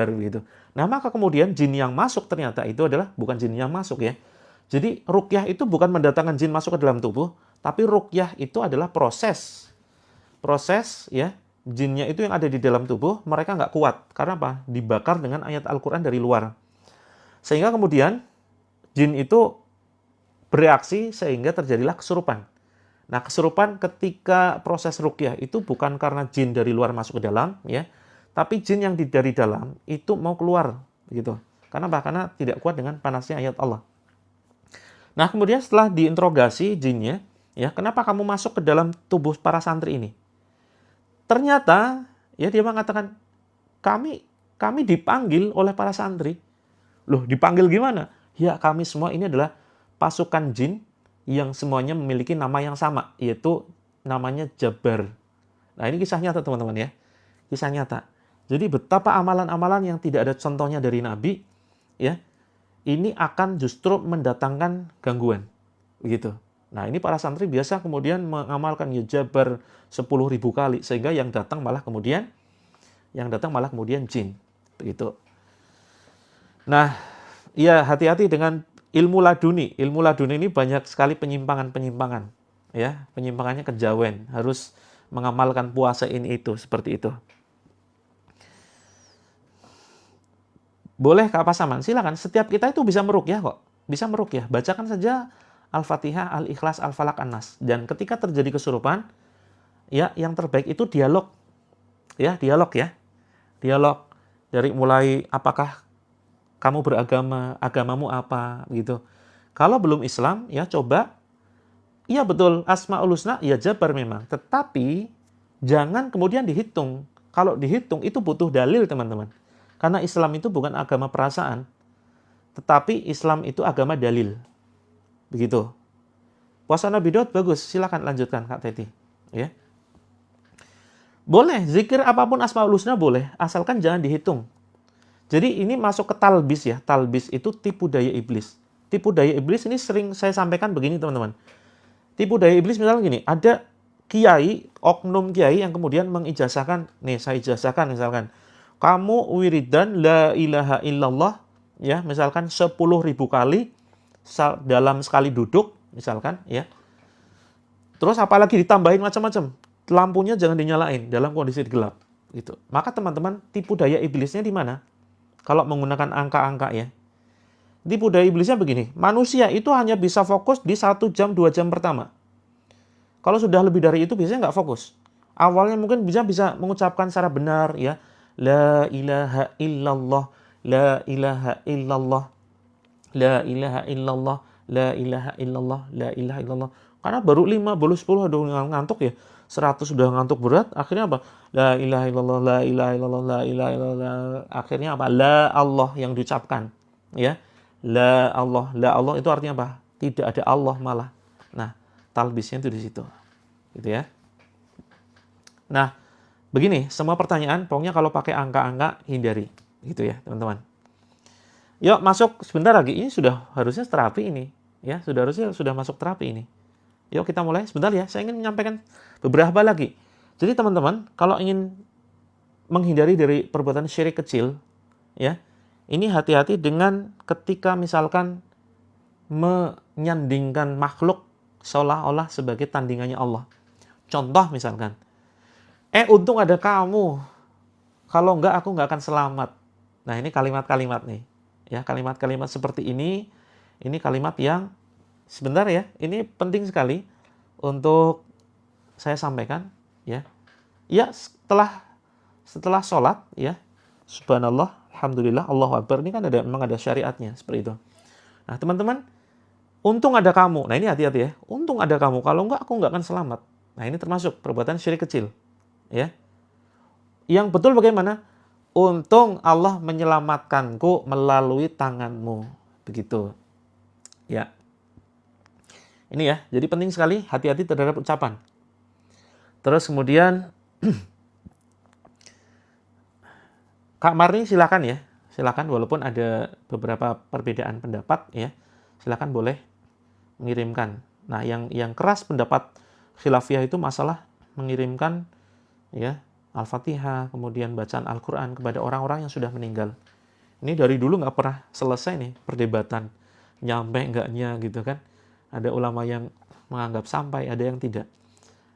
begitu. Nah, maka kemudian jin yang masuk ternyata itu adalah bukan jin yang masuk ya. Jadi ruqyah itu bukan mendatangkan jin masuk ke dalam tubuh, tapi ruqyah itu adalah proses ya. Jinnya itu yang ada di dalam tubuh mereka nggak kuat. Karena apa? Dibakar dengan ayat Al-Quran dari luar. Sehingga kemudian jin itu bereaksi sehingga terjadilah kesurupan. Nah, kesurupan ketika proses ruqyah itu bukan karena jin dari luar masuk ke dalam ya, Tapi jin yang dari dalam itu mau keluar, begitu. Karena tidak kuat dengan panasnya ayat Allah. Nah, kemudian setelah diinterogasi jinnya, ya, kenapa kamu masuk ke dalam tubuh para santri ini? Ternyata, ya, dia mengatakan, kami dipanggil oleh para santri. Loh, dipanggil gimana? Ya, kami semua ini adalah pasukan jin yang semuanya memiliki nama yang sama, yaitu namanya Jabar. Nah, ini kisah nyata, teman-teman, ya. Kisah nyata. Jadi betapa amalan-amalan yang tidak ada contohnya dari Nabi, ya, ini akan justru mendatangkan gangguan. Begitu. Nah, ini para santri biasa kemudian mengamalkan ya Jabar 10.000 kali, sehingga yang datang malah kemudian jin. Begitu. Nah, ya, hati-hati dengan ilmu laduni. Ilmu laduni ini banyak sekali penyimpangan-penyimpangan. Ya, penyimpangannya kejawen. Harus mengamalkan puasa ini itu, seperti itu. Boleh Kak Pasaman? Silakan. Setiap kita itu bisa meruqyah kok. Bisa meruqyah. Bacakan saja Al-Fatihah, Al-Ikhlas, Al-Falaq, An-Nas. Dan ketika terjadi kesurupan, ya, yang terbaik itu dialog. Ya, dialog ya. Dialog dari mulai apakah kamu beragama, agamamu apa, gitu. Kalau belum Islam, ya coba, iya betul, Asmaul Husna, ya Jabar memang. Tetapi, jangan kemudian dihitung. Kalau dihitung, itu butuh dalil, teman-teman. Karena Islam itu bukan agama perasaan, tetapi Islam itu agama dalil. Begitu. Puasa Nabi Daud bagus, silakan lanjutkan Kak Teti. Ya. Boleh, zikir apapun Asmaul Husna boleh, asalkan jangan dihitung. Jadi ini masuk ke talbis ya. Talbis itu tipu daya iblis. Tipu daya iblis ini sering saya sampaikan begini, teman-teman. Tipu daya iblis misalnya gini, ada kiai, oknum kiai yang kemudian mengijazahkan, nih saya ijazahkan misalkan, kamu wiridan la ilaha illallah, ya, misalkan 10.000 kali dalam sekali duduk, misalkan, ya. Terus apalagi ditambahin macam-macam. Lampunya jangan dinyalain dalam kondisi gelap, gitu. Maka teman-teman, tipu daya iblisnya di mana? Kalau menggunakan angka-angka ya. Tipu daya iblisnya begini, manusia itu hanya bisa fokus di 1 jam, 2 jam pertama. Kalau sudah lebih dari itu biasanya nggak fokus. Awalnya mungkin bisa mengucapkan secara benar, ya. La ilaha illallah, la ilaha illallah, la ilaha illallah, la ilaha illallah, la ilaha illallah. Karena baru 5, baru 10 udah ngantuk ya. 100 sudah ngantuk berat, akhirnya apa? La ilaha illallah, la ilaha illallah, la ilaha illallah. Akhirnya apa? La Allah yang diucapkan. Ya. La Allah itu artinya apa? Tidak ada Allah malah. Nah, talbisnya itu di situ. Gitu ya. Nah, begini, semua pertanyaan, pokoknya kalau pakai angka-angka, hindari. Gitu ya, teman-teman. Yuk, masuk sebentar lagi. Ini harusnya terapi ini. Ya, sudah masuk terapi ini. Yuk, kita mulai. Sebentar ya, saya ingin menyampaikan beberapa lagi. Jadi, teman-teman, kalau ingin menghindari dari perbuatan syirik kecil, ya, ini hati-hati dengan ketika misalkan menyandingkan makhluk seolah-olah sebagai tandingannya Allah. Contoh misalkan, untung ada kamu. Kalau enggak, aku enggak akan selamat. Nah, ini kalimat-kalimat nih. Ya, kalimat-kalimat seperti ini kalimat yang sebentar ya, ini penting sekali untuk saya sampaikan, ya. Ya, setelah sholat, ya, subhanallah, alhamdulillah, Allahu Akbar, ini kan memang ada syariatnya, seperti itu. Nah, teman-teman, untung ada kamu. Nah, ini hati-hati ya. Untung ada kamu, kalau enggak, aku enggak akan selamat. Nah, ini termasuk perbuatan syirik kecil. Ya. Yang betul bagaimana? Untung Allah menyelamatkanku melalui tanganmu. Begitu. Ya. Ini ya, jadi penting sekali hati-hati terhadap ucapan. Terus kemudian Kak Marni silakan ya. Silakan walaupun ada beberapa perbedaan pendapat ya. Silakan boleh mengirimkan. Nah, yang keras pendapat khilafiyah itu masalah mengirimkan ya Al-Fatihah, kemudian bacaan Al-Quran kepada orang-orang yang sudah meninggal. Ini dari dulu nggak pernah selesai nih perdebatan. Nyampe nggaknya gitu kan. Ada ulama yang menganggap sampai, ada yang tidak.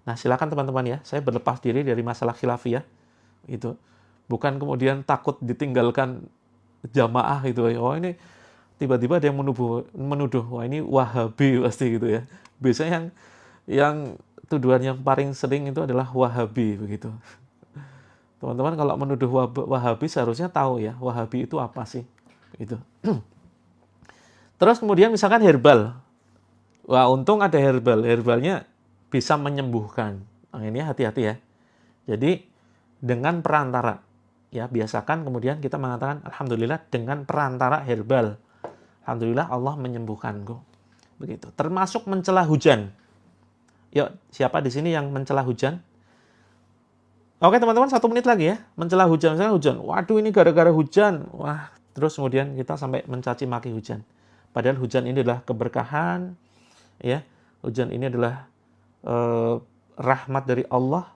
Nah, silakan teman-teman ya, saya berlepas diri dari masalah khilafiyah. Itu. Bukan kemudian takut ditinggalkan jamaah gitu. Oh, ini tiba-tiba ada yang menuduh, wah ini Wahabi pasti gitu ya. Biasanya yang tuduhan yang paling sering itu adalah Wahabi begitu. Teman-teman kalau menuduh Wahabi seharusnya tahu ya, Wahabi itu apa sih? Itu. Terus kemudian misalkan herbal. Wah, untung ada herbal. Herbalnya bisa menyembuhkan. Nah, ini hati-hati ya. Jadi dengan perantara. Ya, biasakan kemudian kita mengatakan alhamdulillah dengan perantara herbal. Alhamdulillah Allah menyembuhkanku. Begitu. Termasuk mencela hujan. Yuk, siapa di sini yang mencela hujan? Oke teman-teman, 1 menit lagi ya. Mencela hujan, misalnya hujan. Waduh, ini gara-gara hujan. Wah, terus kemudian kita sampai mencaci maki hujan. Padahal hujan ini adalah keberkahan, ya. Hujan ini adalah rahmat dari Allah.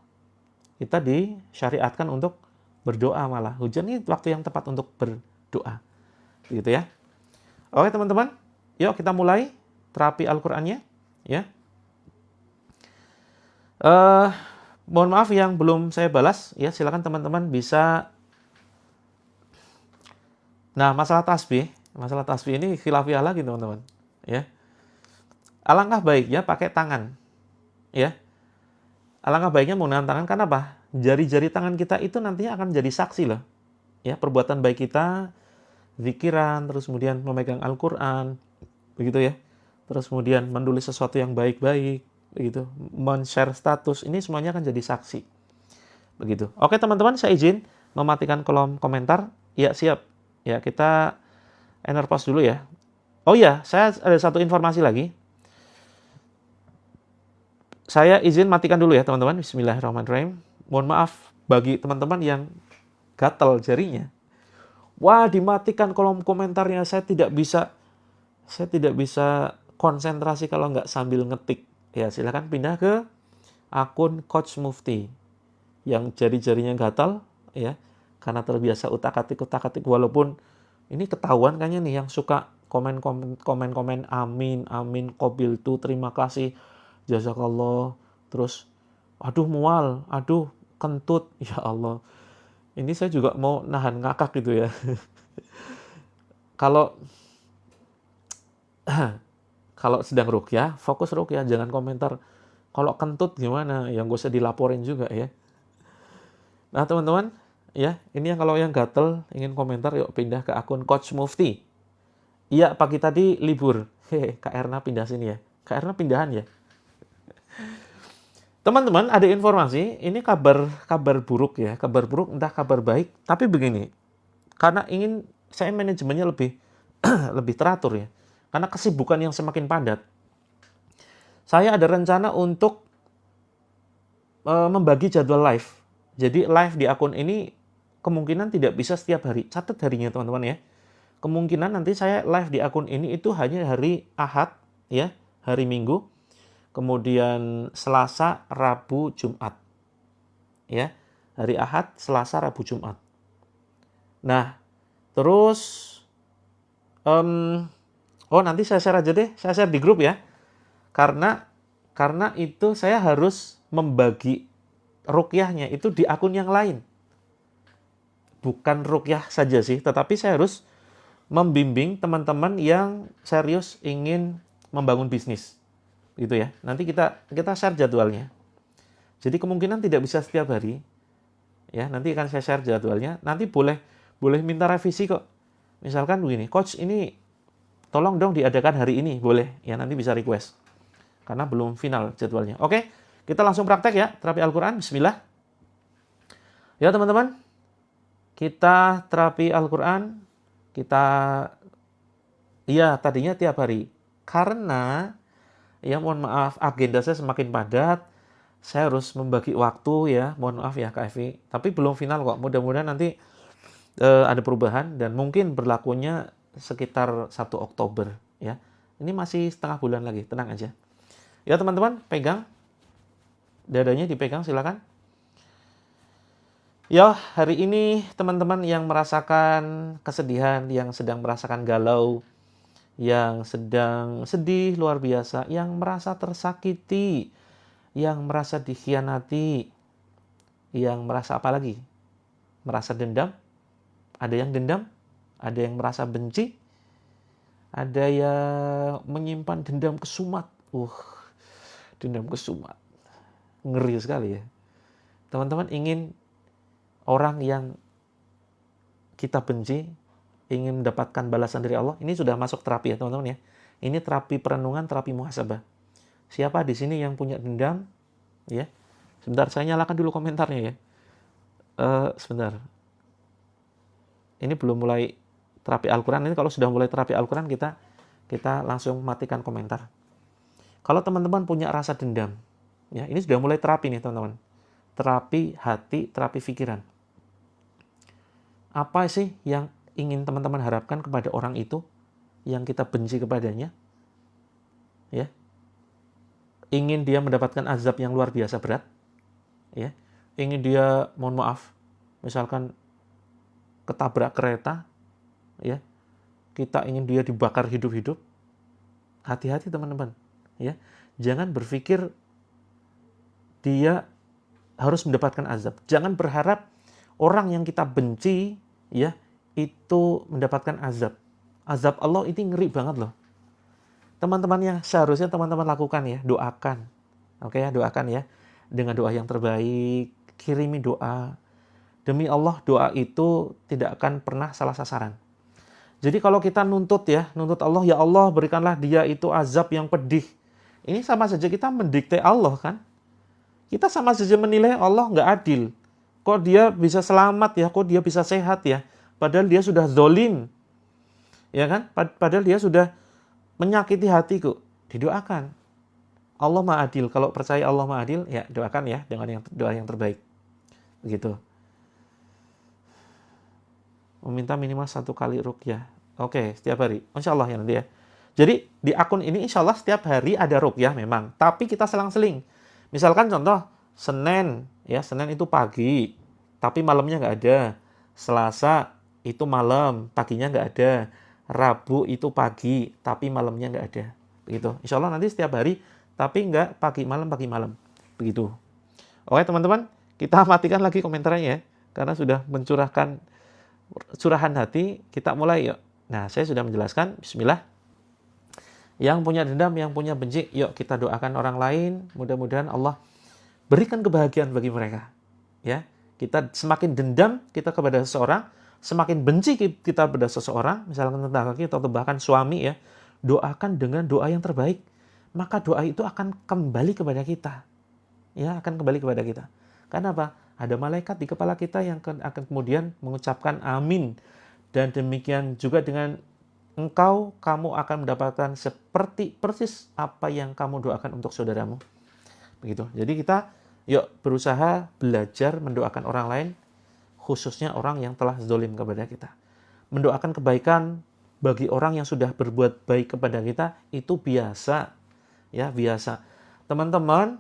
Kita disyariatkan untuk berdoa malah. Hujan ini waktu yang tepat untuk berdoa. Gitu ya. Oke teman-teman, yuk kita mulai terapi Al-Qur'annya, ya. Mohon maaf yang belum saya balas, ya silakan teman-teman bisa. Nah, masalah tasbih ini khilafiyah lagi teman-teman, ya. Alangkah baiknya pakai tangan, ya. Alangkah baiknya menggunakan tangan, karena apa? Jari-jari tangan kita itu nantinya akan jadi saksi loh, ya, perbuatan baik kita, zikiran, terus kemudian memegang Al-Qur'an, begitu ya. Terus kemudian menulis sesuatu yang baik-baik, begitu, men-share status, ini semuanya akan jadi saksi. Begitu. Oke teman-teman, saya izin mematikan kolom komentar. Ya, siap. Ya, kita pause dulu ya. Oh iya, saya ada satu informasi lagi. Saya izin matikan dulu ya teman-teman. Bismillahirrahmanirrahim. Mohon maaf bagi teman-teman yang gatal jarinya. Wah, dimatikan kolom komentarnya. Saya tidak bisa konsentrasi kalau nggak sambil ngetik. Ya, silakan pindah ke akun Coach Mufti yang jari-jarinya gatal, ya, karena terbiasa utak-atik, walaupun ini ketahuan kayaknya nih yang suka komen amin, qabil tu, terima kasih, jazakallah, terus aduh mual, aduh kentut, ya Allah. Ini saya juga mau nahan ngakak gitu ya. Kalau sedang ruqyah, fokus ruqyah, jangan komentar. Kalau kentut gimana? Yang gak usah dilaporin juga ya. Nah teman-teman, ya ini yang kalau yang gatel ingin komentar, yuk pindah ke akun Coach Mufti. Iya, pagi tadi libur. Kak Erna pindah sini ya. Kak Erna pindahan ya. Teman-teman, ada informasi, ini kabar buruk ya. Kabar buruk entah kabar baik, tapi begini. Karena ingin saya manajemennya lebih lebih teratur ya. Karena kesibukan yang semakin padat. Saya ada rencana untuk membagi jadwal live. Jadi live di akun ini kemungkinan tidak bisa setiap hari. Catat harinya teman-teman ya. Kemungkinan nanti saya live di akun ini itu hanya hari Ahad, ya, hari Minggu, kemudian Selasa, Rabu, Jumat. Ya, hari Ahad, Selasa, Rabu, Jumat. Nah, terus nanti saya share aja deh, saya share di grup ya. Karena itu saya harus membagi ruqyahnya itu di akun yang lain. Bukan ruqyah saja sih, tetapi saya harus membimbing teman-teman yang serius ingin membangun bisnis. Gitu ya. Nanti kita share jadwalnya. Jadi kemungkinan tidak bisa setiap hari. Ya, nanti akan saya share jadwalnya. Nanti boleh minta revisi kok. Misalkan begini, coach ini tolong dong diadakan hari ini, boleh. Ya, nanti bisa request. Karena belum final jadwalnya. Oke, kita langsung praktek ya, terapi Al-Quran. Bismillah. Ya teman-teman, kita terapi Al-Quran. Tadinya tiap hari. Karena, ya mohon maaf, agenda saya semakin padat. Saya harus membagi waktu ya, mohon maaf ya Kak Evi. Tapi belum final kok, mudah-mudahan nanti ada perubahan. Dan mungkin berlakunya sekitar 1 Oktober ya. Ini masih setengah bulan lagi, tenang aja. Ya teman-teman, pegang. Dadanya dipegang, silakan. Ya, hari ini teman-teman yang merasakan kesedihan, yang sedang merasakan galau, yang sedang sedih luar biasa, yang merasa tersakiti, yang merasa dikhianati, yang merasa apa lagi? Merasa dendam? Ada yang dendam? Ada yang merasa benci? Ada yang menyimpan dendam kesumat? Dendam kesumat. Ngeri sekali ya. Teman-teman ingin orang yang kita benci ingin mendapatkan balasan dari Allah, ini sudah masuk terapi ya teman-teman ya. Ini terapi perenungan, terapi muhasabah. Siapa di sini yang punya dendam? Ya, sebentar saya nyalakan dulu komentarnya ya. Sebentar. Ini belum mulai terapi Al-Quran. Ini kalau sudah mulai terapi Al-Quran kita langsung matikan komentar. Kalau teman-teman punya rasa dendam, ya ini sudah mulai terapi nih teman-teman. Terapi hati, terapi pikiran. Apa sih yang ingin teman-teman harapkan kepada orang itu yang kita benci kepadanya? Ya. Ingin dia mendapatkan azab yang luar biasa berat? Ya. Ingin dia, mohon maaf, misalkan ketabrak kereta, ya. Kita ingin dia dibakar hidup-hidup. Hati-hati teman-teman, ya. Jangan berpikir dia harus mendapatkan azab. Jangan berharap orang yang kita benci, ya, itu mendapatkan azab. Azab Allah itu ngeri banget loh. Teman-teman yang seharusnya teman-teman lakukan ya, doakan. Oke ya, doakan ya. Dengan doa yang terbaik, kirimi doa. Demi Allah, doa itu tidak akan pernah salah sasaran. Jadi kalau kita nuntut Allah, ya Allah berikanlah dia itu azab yang pedih. Ini sama saja kita mendikte Allah kan. Kita sama saja menilai Allah nggak adil. Kok dia bisa selamat ya, kok dia bisa sehat ya. Padahal dia sudah zolim. Ya kan? Padahal dia sudah menyakiti hatiku. Didoakan. Allah Maha Adil. Kalau percaya Allah Maha Adil, ya doakan ya dengan doa yang terbaik. Begitu. Meminta minimal 1 kali ruqyah. Oke, setiap hari. Insya Allah ya nanti ya. Jadi di akun ini insya Allah setiap hari ada ruqyah memang. Tapi kita selang-seling. Misalkan contoh, Senin itu pagi. Tapi malamnya nggak ada. Selasa itu malam, paginya nggak ada. Rabu itu pagi, tapi malamnya nggak ada. Begitu. Insya Allah nanti setiap hari, tapi nggak pagi malam. Begitu. Oke teman-teman, kita matikan lagi komentarnya ya. Karena sudah mencurahkan curahan hati, kita mulai yuk. Nah, saya sudah menjelaskan, bismillah. Yang punya dendam, yang punya benci, yuk kita doakan orang lain, mudah-mudahan Allah berikan kebahagiaan bagi mereka. Ya, kita semakin dendam kita kepada seseorang, semakin benci kita kepada seseorang, misalkan tetangga kita atau bahkan suami ya, doakan dengan doa yang terbaik, maka doa itu akan kembali kepada kita. Ya, akan kembali kepada kita. Karena apa? Ada malaikat di kepala kita yang akan kemudian mengucapkan amin. Dan demikian juga dengan engkau, kamu akan mendapatkan seperti persis apa yang kamu doakan untuk saudaramu. Begitu. Jadi kita yuk berusaha belajar mendoakan orang lain, khususnya orang yang telah zalim kepada kita. Mendoakan kebaikan bagi orang yang sudah berbuat baik kepada kita itu biasa. Ya, biasa. Teman-teman,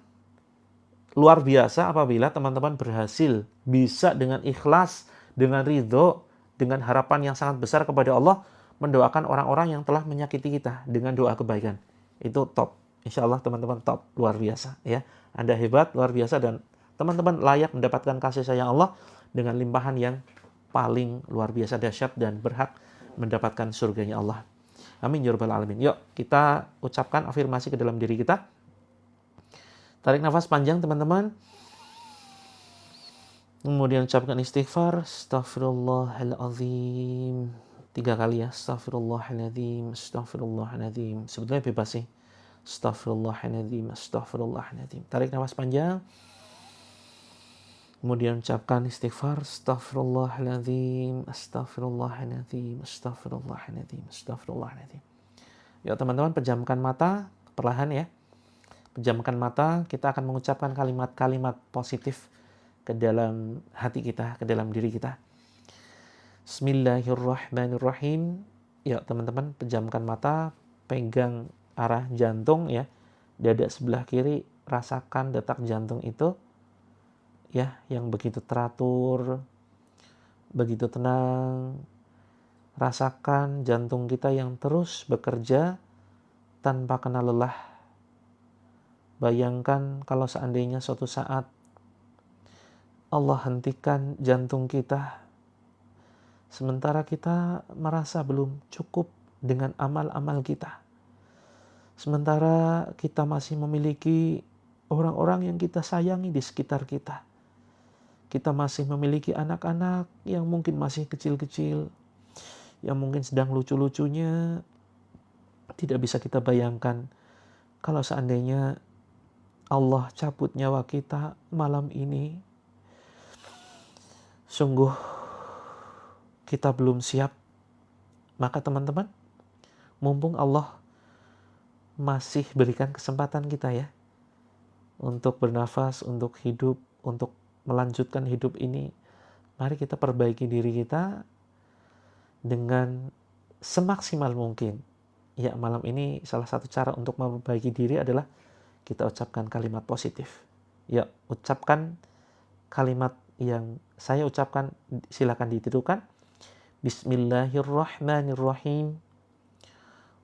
luar biasa apabila teman-teman berhasil bisa dengan ikhlas, dengan ridho, dengan harapan yang sangat besar kepada Allah, mendoakan orang-orang yang telah menyakiti kita dengan doa kebaikan. Itu top. Insya Allah teman-teman top, luar biasa. Ya, Anda hebat, luar biasa, dan teman-teman layak mendapatkan kasih sayang Allah dengan limpahan yang paling luar biasa dahsyat dan berhak mendapatkan surganya Allah. Amin ya rabbal alamin. Yuk kita ucapkan afirmasi ke dalam diri kita. Tarik nafas panjang teman-teman. Kemudian ucapkan istighfar. Astaghfirullahaladzim. 3 kali ya. Astaghfirullahaladzim. Astaghfirullahaladzim. Sebetulnya bebas sih. Astaghfirullahaladzim. Astaghfirullahaladzim. Tarik nafas panjang. Kemudian ucapkan istighfar. Astaghfirullahaladzim. Astaghfirullahaladzim. Astaghfirullahaladzim. Astaghfirullahaladzim. Yuk teman-teman, pejamkan mata. Perlahan ya. Pejamkan mata, kita akan mengucapkan kalimat-kalimat positif ke dalam hati kita, ke dalam diri kita. Bismillahirrahmanirrahim. Ya teman-teman, pejamkan mata, pegang arah jantung ya, dada sebelah kiri, rasakan detak jantung itu ya, yang begitu teratur, begitu tenang. Rasakan jantung kita yang terus bekerja tanpa kenal lelah. Bayangkan kalau seandainya suatu saat Allah hentikan jantung kita, sementara kita merasa belum cukup dengan amal-amal kita. Sementara kita masih memiliki orang-orang yang kita sayangi di sekitar kita. kita masih memiliki anak-anak yang mungkin masih kecil-kecil, yang mungkin sedang lucu-lucunya. Tidak bisa kita bayangkan kalau seandainya Allah cabut nyawa kita malam ini. Sungguh kita belum siap. Maka teman-teman, mumpung Allah masih berikan kesempatan kita ya, untuk bernafas, untuk hidup, untuk melanjutkan hidup ini, mari kita perbaiki diri kita dengan semaksimal mungkin. Ya, malam ini salah satu cara untuk memperbaiki diri adalah kita ucapkan kalimat positif. Ya, ucapkan kalimat yang saya ucapkan, silakan ditirukan. Bismillahirrahmanirrahim.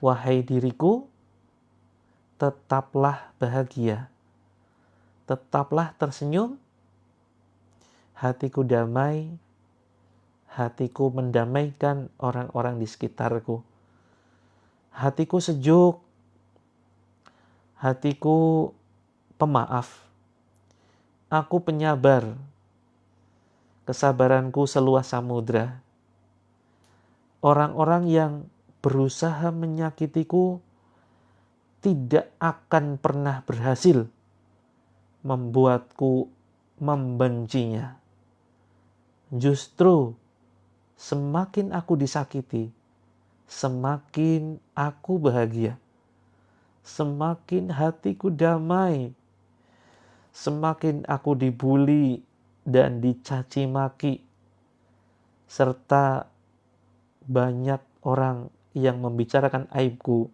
Wahai diriku, tetaplah bahagia, tetaplah tersenyum, hatiku damai, hatiku mendamaikan orang-orang di sekitarku. Hatiku sejuk, hatiku pemaaf, aku penyabar, kesabaranku seluas samudra. Orang-orang yang berusaha menyakitiku tidak akan pernah berhasil membuatku membencinya. Justru semakin aku disakiti, semakin aku bahagia, semakin hatiku damai, semakin aku dibuli dan dicaci maki, serta banyak orang yang membicarakan aibku,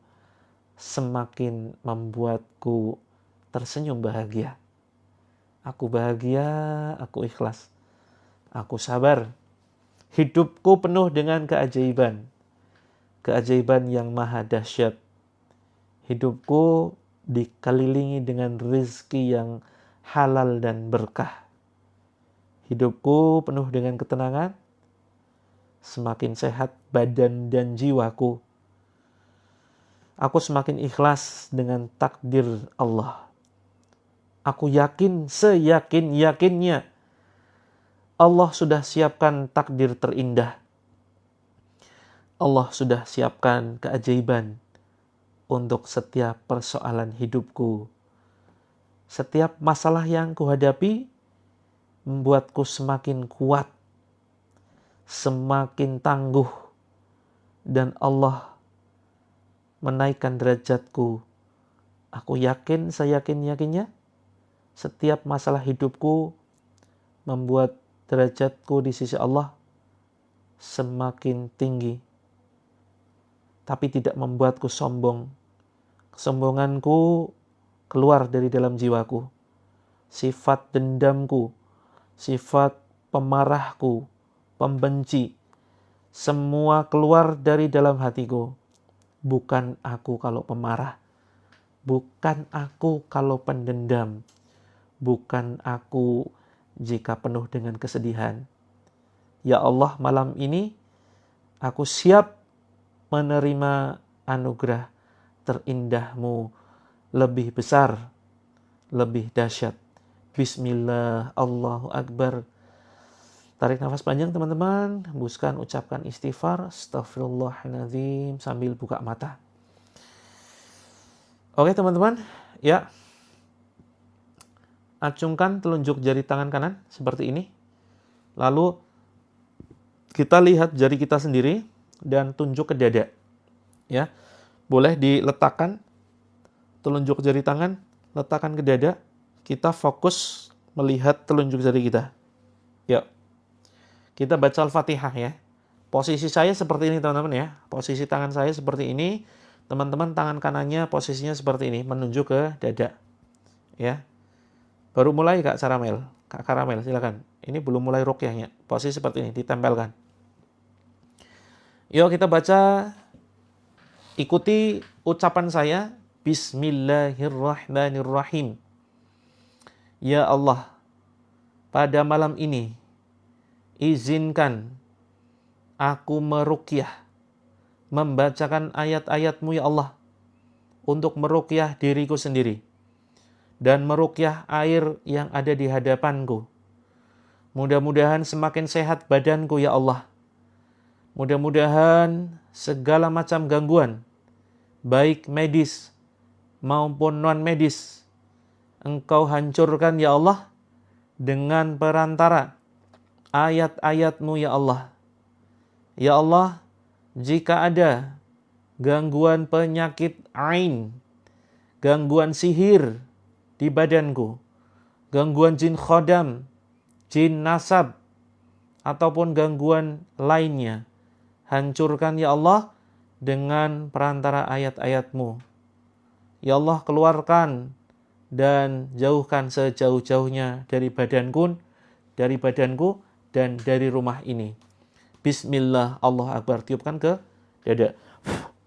semakin membuatku tersenyum bahagia. Aku bahagia, aku ikhlas, aku sabar. Hidupku penuh dengan keajaiban, keajaiban yang maha dahsyat. Hidupku dikelilingi dengan rezeki yang halal dan berkah. Hidupku penuh dengan ketenangan, semakin sehat badan dan jiwaku. Aku semakin ikhlas dengan takdir Allah. Aku yakin seyakin-yakinnya Allah sudah siapkan takdir terindah. Allah sudah siapkan keajaiban untuk setiap persoalan hidupku. Setiap masalah yang kuhadapi membuatku semakin kuat, semakin tangguh, dan Allah menaikkan derajatku. Aku yakin, saya yakin-yakinnya, setiap masalah hidupku membuat derajatku di sisi Allah semakin tinggi, tapi tidak membuatku sombong. Kesombonganku keluar dari dalam jiwaku. Sifat dendamku, sifat pemarahku, pembenci, semua keluar dari dalam hatiku. Bukan aku kalau pemarah, bukan aku kalau pendendam, bukan aku jika penuh dengan kesedihan. Ya Allah, malam ini aku siap menerima anugerah terindahmu, lebih besar, lebih dahsyat. Bismillah, Allahu Akbar. Tarik nafas panjang teman-teman, hembuskan, ucapkan istighfar, astaghfirullahaladzim, sambil buka mata. Oke teman-teman, ya. Acungkan telunjuk jari tangan kanan seperti ini. Lalu kita lihat jari kita sendiri dan tunjuk ke dada. Ya. Boleh diletakkan telunjuk jari tangan, letakkan ke dada. Kita fokus melihat telunjuk jari kita. Yuk. Kita baca Al-Fatihah ya. Posisi saya seperti ini teman-teman ya. Posisi tangan saya seperti ini. Teman-teman tangan kanannya posisinya seperti ini, menunjuk ke dada. Ya. Baru mulai Kak Caramel. Kak Karamel silakan. Ini belum mulai ruqyahnya. Posisi seperti ini, ditempelkan. Yuk kita baca. Ikuti ucapan saya. Bismillahirrahmanirrahim. Ya Allah, pada malam ini, izinkan aku meruqyah, membacakan ayat-ayat-Mu ya Allah, untuk meruqyah diriku sendiri, dan meruqyah air yang ada di hadapanku. Mudah-mudahan semakin sehat badanku ya Allah. Mudah-mudahan segala macam gangguan, baik medis maupun non-medis, Engkau hancurkan ya Allah dengan perantara ayat-ayat-Mu ya Allah. Ya Allah, jika ada gangguan penyakit ain, gangguan sihir di badanku, gangguan jin khodam, jin nasab, ataupun gangguan lainnya, hancurkan ya Allah dengan perantara ayat-ayat-Mu. Ya Allah, keluarkan dan jauhkan sejauh-jauhnya dari badanku dan dari rumah ini. Bismillah, Allah Akbar. Tiupkan ke dada.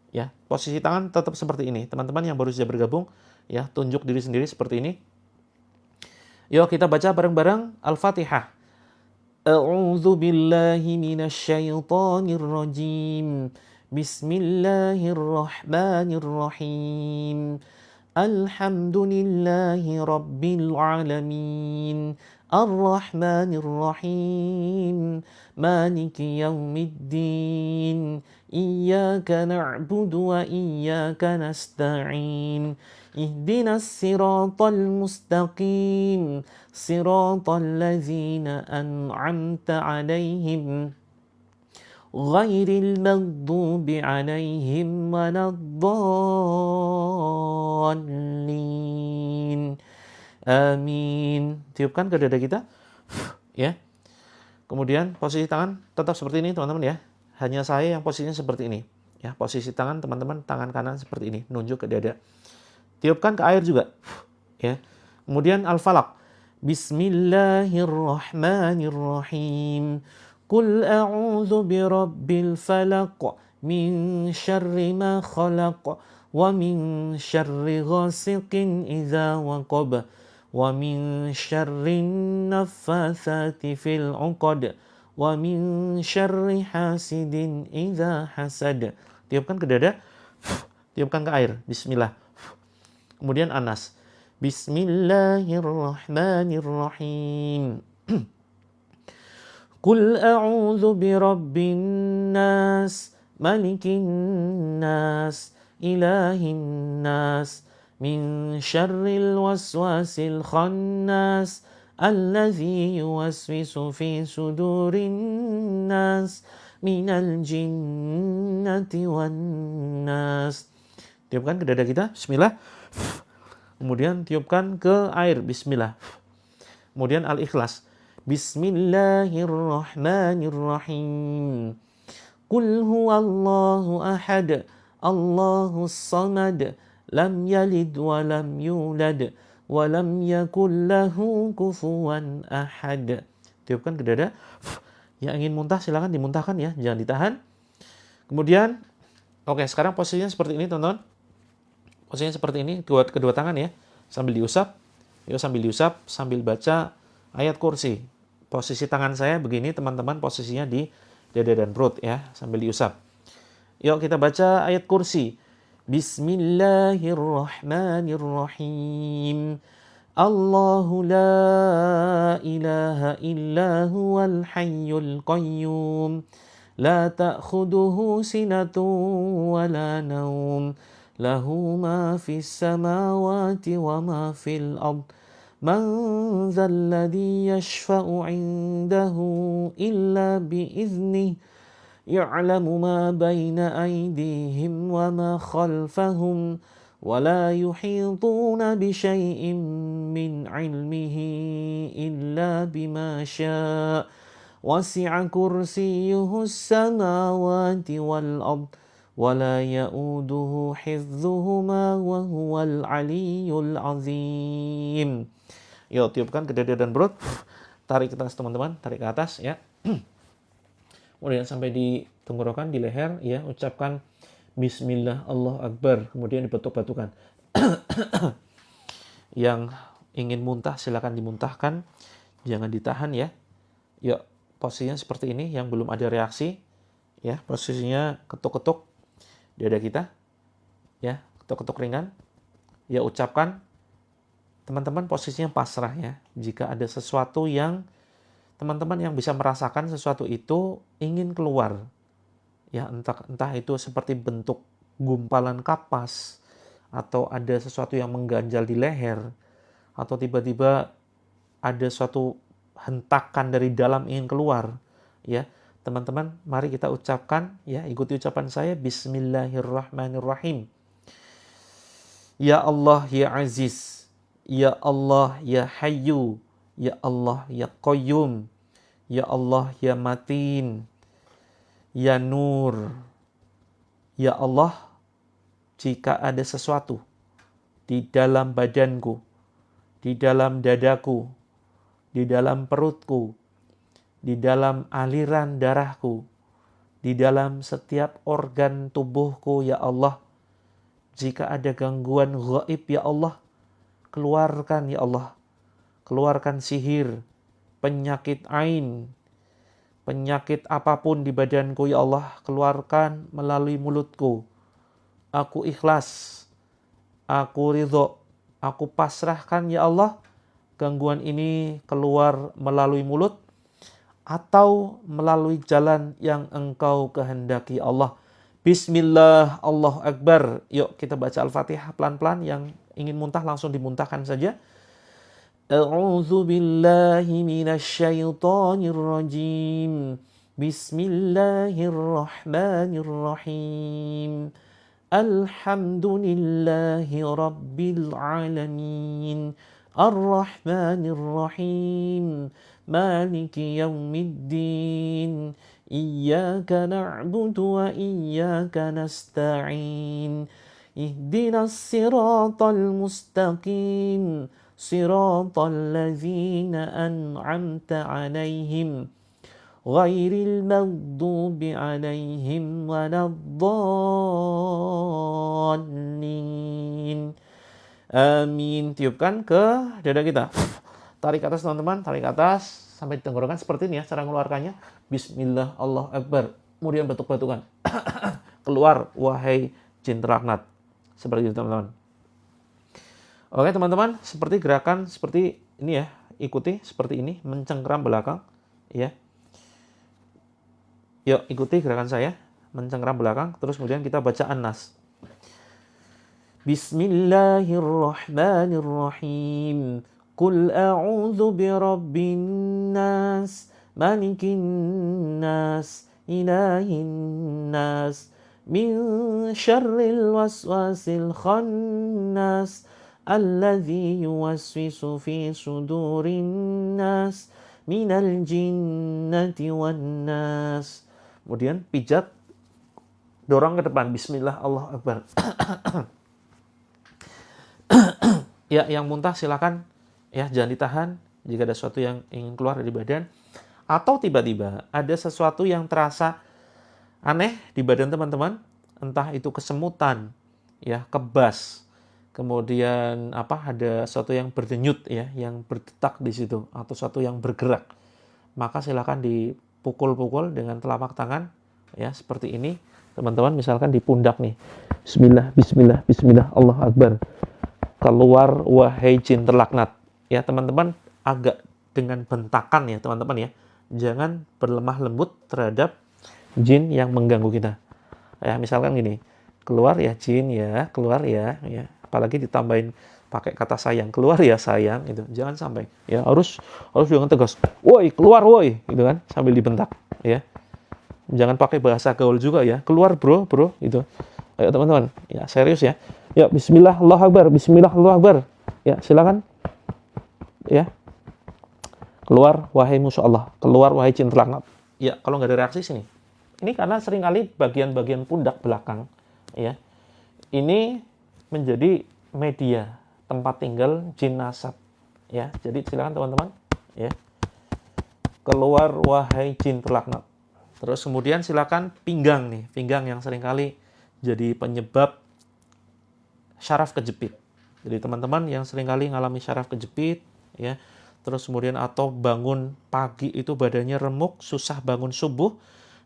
Ya, posisi tangan tetap seperti ini. Teman-teman yang baru saja bergabung, ya, tunjuk diri sendiri seperti ini. Yuk kita baca bareng-bareng Al-Fatihah. A'udzu billahi minasyaitonir rajim. Bismillahirrahmanirrahim. Alhamdulillahi rabbil alamin. Ar-Rahmanir-Rahim. Maliki yaumiddin. Iyyaka na'budu wa iyyaka nasta'in. Ihdinas siratal mustaqim. Siratal ladzina an'amta 'alaihim. Ghairil maghdubi 'alaihim waladdallin. Amin. Tiupkan ke dada kita. Ya. Kemudian posisi tangan tetap seperti ini, teman-teman ya. Hanya saya yang posisinya seperti ini. Ya, posisi tangan teman-teman, tangan kanan seperti ini, nunjuk ke dada. Tiupkan ke air juga. Ya. Kemudian Al-Falaq. Bismillahirrahmanirrahim. Qul a'udzu birabbil falaq min syarri ma khalaq wa min syarri ghasiqin idza waqab wa min syarrin naffatsati fil 'uqad wa min syarri hasidin idza hasad. Tiupkan ke dada, tiupkan ke air. Bismillah. Kemudian Anas. Bismillahirrahmanirrahim. Qul a'udzu birabbin nas, malikin nas, ilahin nas, min syarril waswasil khannas, alladzi yuwaswisu fi sudurin nas, minal jinnati wan nas. Tiupkan ke dada kita, bismillah. Kemudian tiupkan ke air, bismillah. Kemudian Al-Ikhlas. Bismillahirrahmanirrahim. Qul huwallahu ahad, Allahus samad, lam yalid wa lam yulad, wa lam yakul lahu kufuwan ahad. Tiupkan ke dada. Yang ingin muntah silakan dimuntahkan ya, jangan ditahan. Kemudian, oke, sekarang posisinya seperti ini, teman-teman. Posisinya seperti ini, kedua tangan ya, sambil diusap. Yuk sambil diusap, sambil baca ayat kursi. Posisi tangan saya begini, teman-teman, posisinya di dada dan perut ya, sambil diusap. Yuk kita baca ayat kursi. Bismillahirrahmanirrahim. Allahu la ilaha illa huwal hayyul qayyum. La ta'khuduhu sinatun wa la naum. Lahu ma fis samawati wa ma fil ard. Man dzalladzi yashfa'u 'indahu illa bi'iznihi. Ya'lamu ma baina aydihim wa ma khalfahum. ولا يحيطون بشيء من علمه إلا بما شاء وسع كرسيه السماوات والأرض ولا يؤوده حفظهما وهو العلي العظيم. Yuk tiupkan ke dada dan perut, tarik ke atas teman-teman, tarik ke atas ya. Kemudian sampai di tenggorokan, di leher ya, ucapkan Bismillah, Allah Akbar, kemudian dibatuk-batukan. Yang ingin muntah silakan dimuntahkan, jangan ditahan ya. Yuk, posisinya seperti ini, yang belum ada reaksi ya, posisinya ketuk-ketuk dada kita ya, ketuk-ketuk ringan. Ya, ucapkan. Teman-teman posisinya pasrah ya. Jika ada sesuatu yang teman-teman yang bisa merasakan sesuatu itu ingin keluar. Ya, entah itu seperti bentuk gumpalan kapas, atau ada sesuatu yang mengganjal di leher, atau tiba-tiba ada suatu hentakan dari dalam ingin keluar. Ya, teman-teman, mari kita ucapkan, ya, ikuti ucapan saya, Bismillahirrahmanirrahim. Ya Allah, ya Aziz, ya Allah, ya Hayyu, ya Allah, ya Qayyum, ya Allah, ya Matin, ya Nur. Ya Allah, jika ada sesuatu di dalam badanku, di dalam dadaku, di dalam perutku, di dalam aliran darahku, di dalam setiap organ tubuhku, ya Allah, jika ada gangguan gaib, ya Allah, keluarkan, ya Allah. Keluarkan sihir, penyakit ain, penyakit apapun di badanku, ya Allah, keluarkan melalui mulutku. Aku ikhlas, aku ridho, aku pasrahkan, ya Allah, gangguan ini keluar melalui mulut atau melalui jalan yang Engkau kehendaki, Allah. Bismillah, Allahu Akbar. Yuk kita baca Al-Fatihah pelan-pelan. Yang ingin muntah langsung dimuntahkan saja. A'udzu billahi minasyaitonir rajim. Bismillahirrahmanirrahim. Alhamdulillahi rabbil alamin. Ar-Rahmanir-Rahim. Maliki yaumiddin. Iyyaka na'budu wa iyyaka nasta'in. Ihdinas siratal mustaqim. Siratal ladzina an'amta 'alaihim. Ghairil maghdubi 'alaihim waladdallin. Amin. Tiupkan ke dada kita. Tarik ke atas teman-teman, tarik ke atas sampai di tenggorokan seperti ini ya cara mengeluarkannya. Bismillah, Allahu Akbar. Kemudian batuk-batukan. Keluar, wahai jin terlaknat. Seperti itu teman-teman. Oke teman-teman, seperti gerakan seperti ini ya. Ikuti seperti ini, mencengkram belakang. Ya. Yuk ikuti gerakan saya. Mencengkram belakang. Terus kemudian kita baca An-Nas. Bismillahirrahmanirrahim. Qul a'udzu birabbin nas, malikin nas, ilahin nas, min syarril waswasil khannas, alladzi yuwaswisu fi sudurin nas, minal jinnati wan nas. Kemudian pijat, dorong ke depan. Bismillah, Allahu Akbar. Ya, yang muntah silakan ya, jangan ditahan jika ada sesuatu yang ingin keluar dari badan, atau tiba-tiba ada sesuatu yang terasa aneh di badan teman-teman, entah itu kesemutan, ya, kebas, kemudian ada sesuatu yang berdenyut ya, yang berdetak di situ, atau sesuatu yang bergerak, maka silakan dipukul-pukul dengan telapak tangan ya, seperti ini teman-teman, misalkan di pundak nih. Bismillah, bismillah, bismillah, Allahu Akbar. Keluar wahai jin terlaknat. Ya teman-teman, agak dengan bentakan ya teman-teman ya. Jangan berlemah lembut terhadap jin yang mengganggu kita. Ya misalkan gini, keluar ya jin ya, keluar ya. Apalagi ditambahin pakai kata sayang, keluar ya sayang, gitu. Jangan sampai. Ya harus dengan tegas. Woi, keluar woi, gitu kan, sambil dibentak. Ya. Jangan pakai bahasa gaul juga ya. Keluar bro, gitu. Ayo teman-teman, ya serius ya. Ya, bismillah, Allahu Akbar, bismillah, Allahu Akbar. Ya, silakan. Ya. Keluar wahai musuh Allah, keluar wahai jin terlaknat. Ya, kalau nggak ada reaksi sini. Ini karena seringkali bagian-bagian pundak belakang ya. Ini menjadi media tempat tinggal jin nasab ya. Jadi silakan teman-teman ya. Keluar wahai jin terlaknat. Terus kemudian silakan pinggang nih, pinggang yang seringkali jadi penyebab syaraf kejepit. Jadi teman-teman yang seringkali ngalami syaraf kejepit ya, terus kemudian atau bangun pagi itu badannya remuk, susah bangun subuh.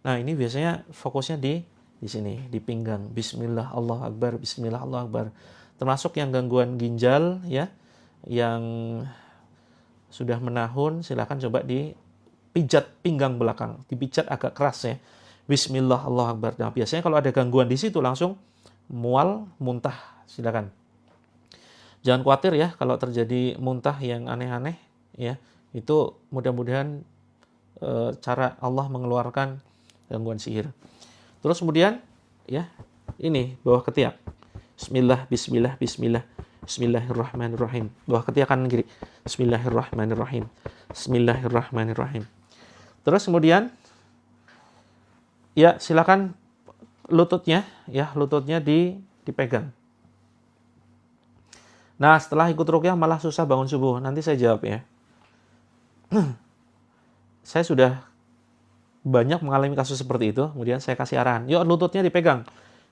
Nah, ini biasanya fokusnya di sini, di pinggang. Bismillah, Allahu Akbar, bismillah, Allahu Akbar. Termasuk yang gangguan ginjal ya, yang sudah menahun, silakan coba pijat pinggang belakang, dipijat agak keras ya. Bismillah, Allahu Akbar. Nah, biasanya kalau ada gangguan di situ langsung mual, muntah, silakan. Jangan khawatir ya kalau terjadi muntah yang aneh-aneh ya. Itu mudah-mudahan cara Allah mengeluarkan gangguan sihir. Terus kemudian ya, ini bawah ketiak. Bismillah, bismillah, bismillah. Bismillahirrahmanirrahim. Bawah ketiak kanan kiri. Bismillahirrahmanirrahim. Bismillahirrahmanirrahim. Terus kemudian ya silakan lututnya dipegang. Nah, setelah ikut ruqyah malah susah bangun subuh. Nanti saya jawab ya. Saya sudah banyak mengalami kasus seperti itu, kemudian saya kasih arahan. Yuk lututnya dipegang.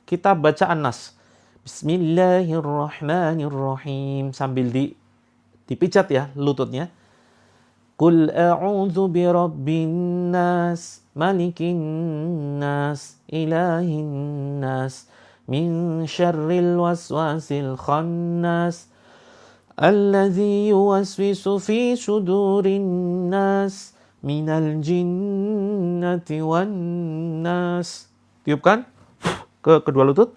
Kita baca An-Nas. Bismillahirrahmanirrahim. Sambil dipijat ya lututnya. Qul a'udzu birabbin nas, malikin nas, ilahin nas, min syarril waswasil khannas, alladzi yuwaswisu fi sudurin nas, minal jinnati wan nas. Tiupkan ke kedua lutut.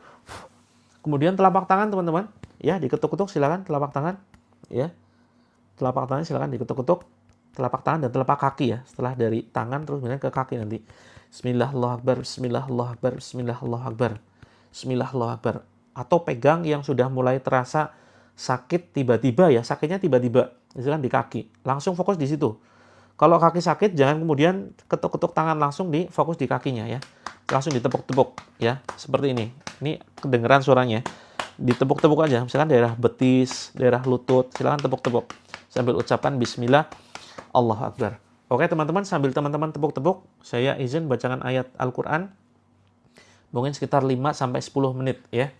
Kemudian telapak tangan teman-teman, ya diketuk-ketuk silakan telapak tangan, ya. Telapak tangan silakan diketuk-ketuk. Telapak tangan dan telapak kaki ya. Setelah dari tangan terus kemudian ke kaki nanti. Bismillahirrahmanirrahim, bismillahirrahmanirrahim, bismillahirrahmanirrahim. Bismillahirrahmanirrahim. Atau pegang yang sudah mulai terasa sakit tiba-tiba ya, sakitnya tiba-tiba. Misalkan di kaki, langsung fokus di situ. Kalau kaki sakit jangan kemudian ketuk-ketuk tangan, langsung fokus di kakinya ya. Langsung ditepuk-tepuk ya, seperti ini. Ini kedengeran suaranya. Ditepuk-tepuk aja, misalkan daerah betis, daerah lutut, silakan tepuk-tepuk. Sambil ucapkan bismillah, Allahu Akbar. Oke teman-teman, sambil teman-teman tepuk-tepuk, saya izin bacakan ayat Al-Quran. Mungkin sekitar 5-10 menit ya.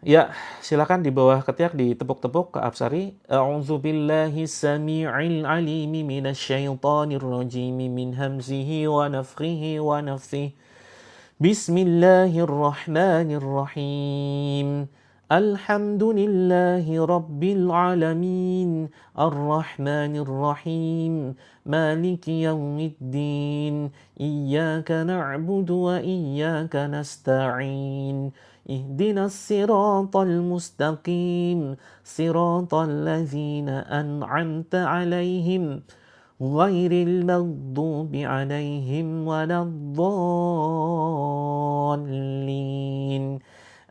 Ya, silakan di bawah ketiak ditepuk-tepuk ke Absari. A'udzu billahi samii'il 'aliimi minasyaitonir rajim min hamzihi wa nafthihi wa nafthihi. Bismillahirrahmanirrahim. Alhamdulillahi rabbil alamin. Arrahmanirrahim. Maliki yaumiddin. Iyyaka na'budu wa iyyaka nasta'in. اهدنا الصراط المستقيم صراط الذين أنعمت عليهم غير المغضوب عليهم ولا الضالين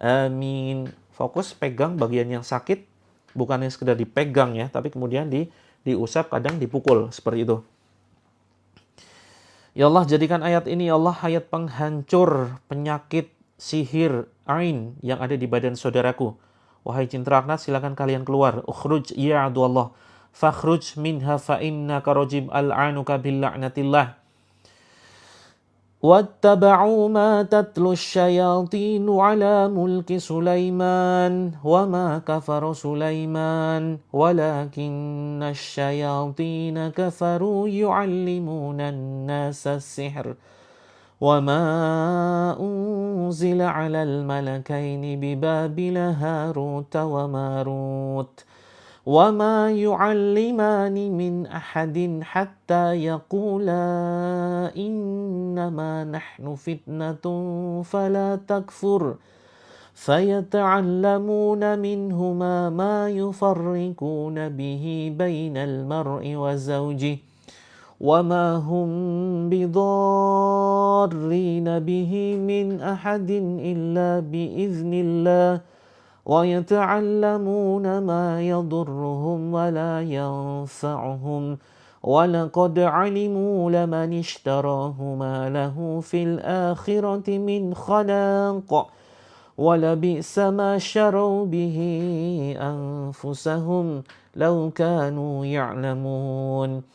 آمين. Fokus pegang bagian yang sakit, bukannya sekedar dipegang ya, tapi kemudian diusap, kadang dipukul seperti itu. Ya Allah, jadikan ayat ini ya Allah ayat penghancur penyakit sihir ain yang ada di badan saudaraku. Wahai jin laknat, silakan kalian keluar. Ukhruj ya adullah, fakhruj minha fa innaka rajim al'anuka bil la'natillah. Wattaba'u ma tatlu asyayatin ala mulki Sulaiman wa ma kafara Sulaiman walakinna asyayatin kafaru yu'allimuna an-nasa as-sihr. وما أنزل على الملكين ببابل هاروت وماروت وما يعلمان من أحد حتى يقولا إنما نحن فتنة فلا تكفر فيتعلمون منهما ما يفرقون به بين المرء وزوجه وما هم بضارين به من أحد إلا بإذن الله ويتعلمون ما يضرهم ولا ينفعهم ولقد علموا لمن اشتراه ما له في الآخرة من خلاق ولبئس ما شروا به أنفسهم لو كانوا يعلمون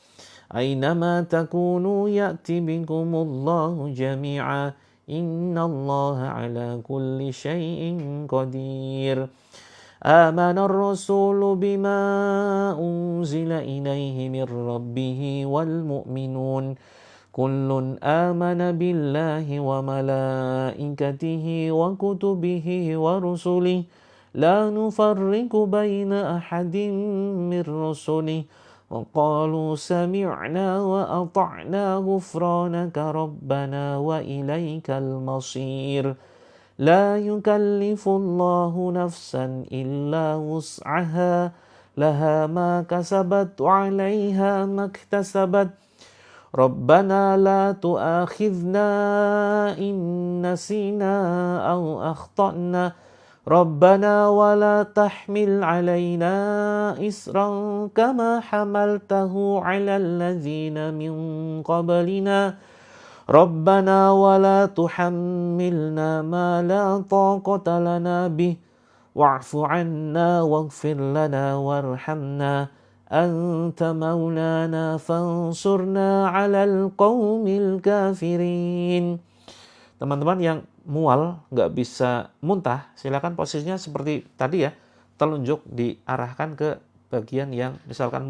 أينما تكونوا يأتي بكم الله جميعا إن الله على كل شيء قدير آمن الرسول بما أنزل إليه من ربه والمؤمنون كل آمن بالله وملائكته وكتبه ورسله لا نفرق بين أحد من رسله وقالوا سمعنا وأطعنا غفرانك ربنا وإليك المصير لا يكلف الله نفسا إلا وسعها لها ما كسبت وعليها ما اكتسبت ربنا لا تؤاخذنا إن نسينا أو أخطأنا ربنا ولا تحمل علينا إسرا كما حملته على الذين من قبلنا ربنا ولا تحملنا ما لا طاقة لنا به واعف عنا واغفر لنا وارحمنا أنت مولانا فانصرنا على القوم الكافرين. Teman-teman yang mual, nggak bisa muntah, silakan posisinya seperti tadi ya, telunjuk diarahkan ke bagian yang misalkan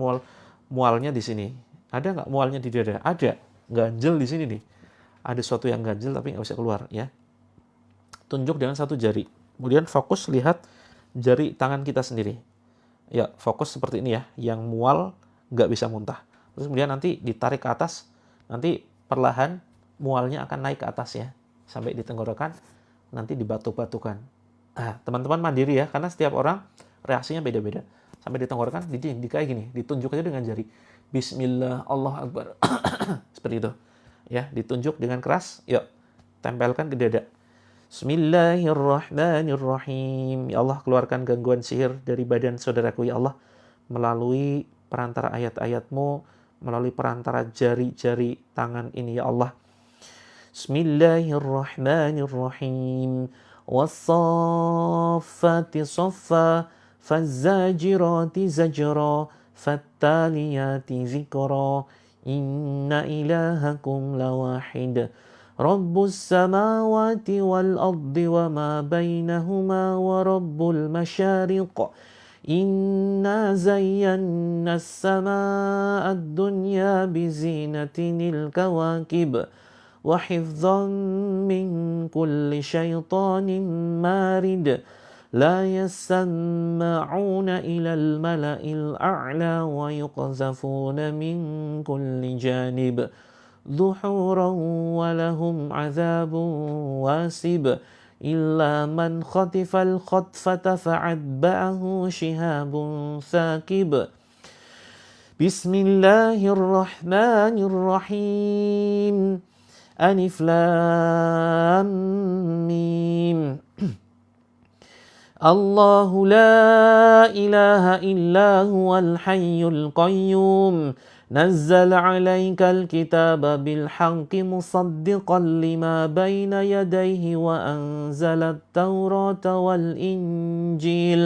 mualnya di sini. Ada nggak mualnya di dada? Ada, ganjel di sini nih. Ada sesuatu yang ganjel tapi nggak bisa keluar ya. Tunjuk dengan satu jari. Kemudian fokus lihat jari tangan kita sendiri. Ya, fokus seperti ini ya, yang mual nggak bisa muntah. Terus kemudian nanti ditarik ke atas, nanti perlahan mualnya akan naik ke atas ya. Sampai di tenggorokan, nanti dibatuk-batukan. Teman-teman mandiri ya, karena setiap orang reaksinya beda-beda. Sampai di tenggorokan, kayak gini, ditunjuk aja dengan jari. Bismillah, Allah Akbar. Seperti itu. Ya, ditunjuk dengan keras, yuk, tempelkan ke dada. Bismillahirrahmanirrahim. Ya Allah, keluarkan gangguan sihir dari badan saudaraku, ya Allah. Melalui perantara ayat-ayat-Mu, melalui perantara jari-jari tangan ini, ya Allah. Bismillahirrahmanirrahim. Wassafati saffa, fazzajirati zajra, fattaliyati zikra. Inna ilahakum lawahid. Rabbus samawati wal ardi wa ma bainahuma wa rabbul masyariq. Inna zayyanna as-samaa'a ad-dunya bizinatinil kawakib. وحفظا من كل شيطان مارد لا يسمعون إلى الملأ الأعلى ويقذفون من كل جانب دحورا ولهم عذاب واسب إلا من خطف الخطفة فعتبعه شهاب ثاقب بسم الله الرحمن الرحيم Alif Lam Mim. Allahu la ilaha illa huwal hayyul qayyum. نزل عليك الكتاب بالحق مصدقا لما بين يديه وأنزل التوراة والإنجيل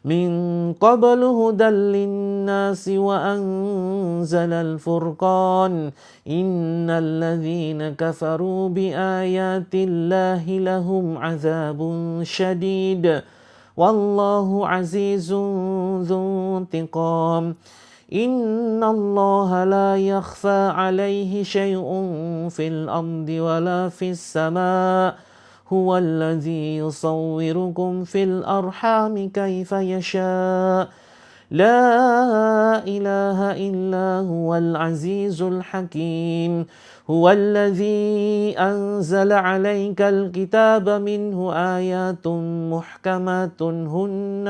من قبل هدى للناس وأنزل الفرقان إن الذين كفروا بآيات الله لهم عذاب شديد والله عزيز ذو انتقام إن الله لا يخفى عليه شيء في الأرض ولا في السماء هو الذي يصوركم في الأرحام كيف يشاء لا إله إلا هو العزيز الحكيم هو الذي أنزل عليك الكتاب منه آيات محكمات هن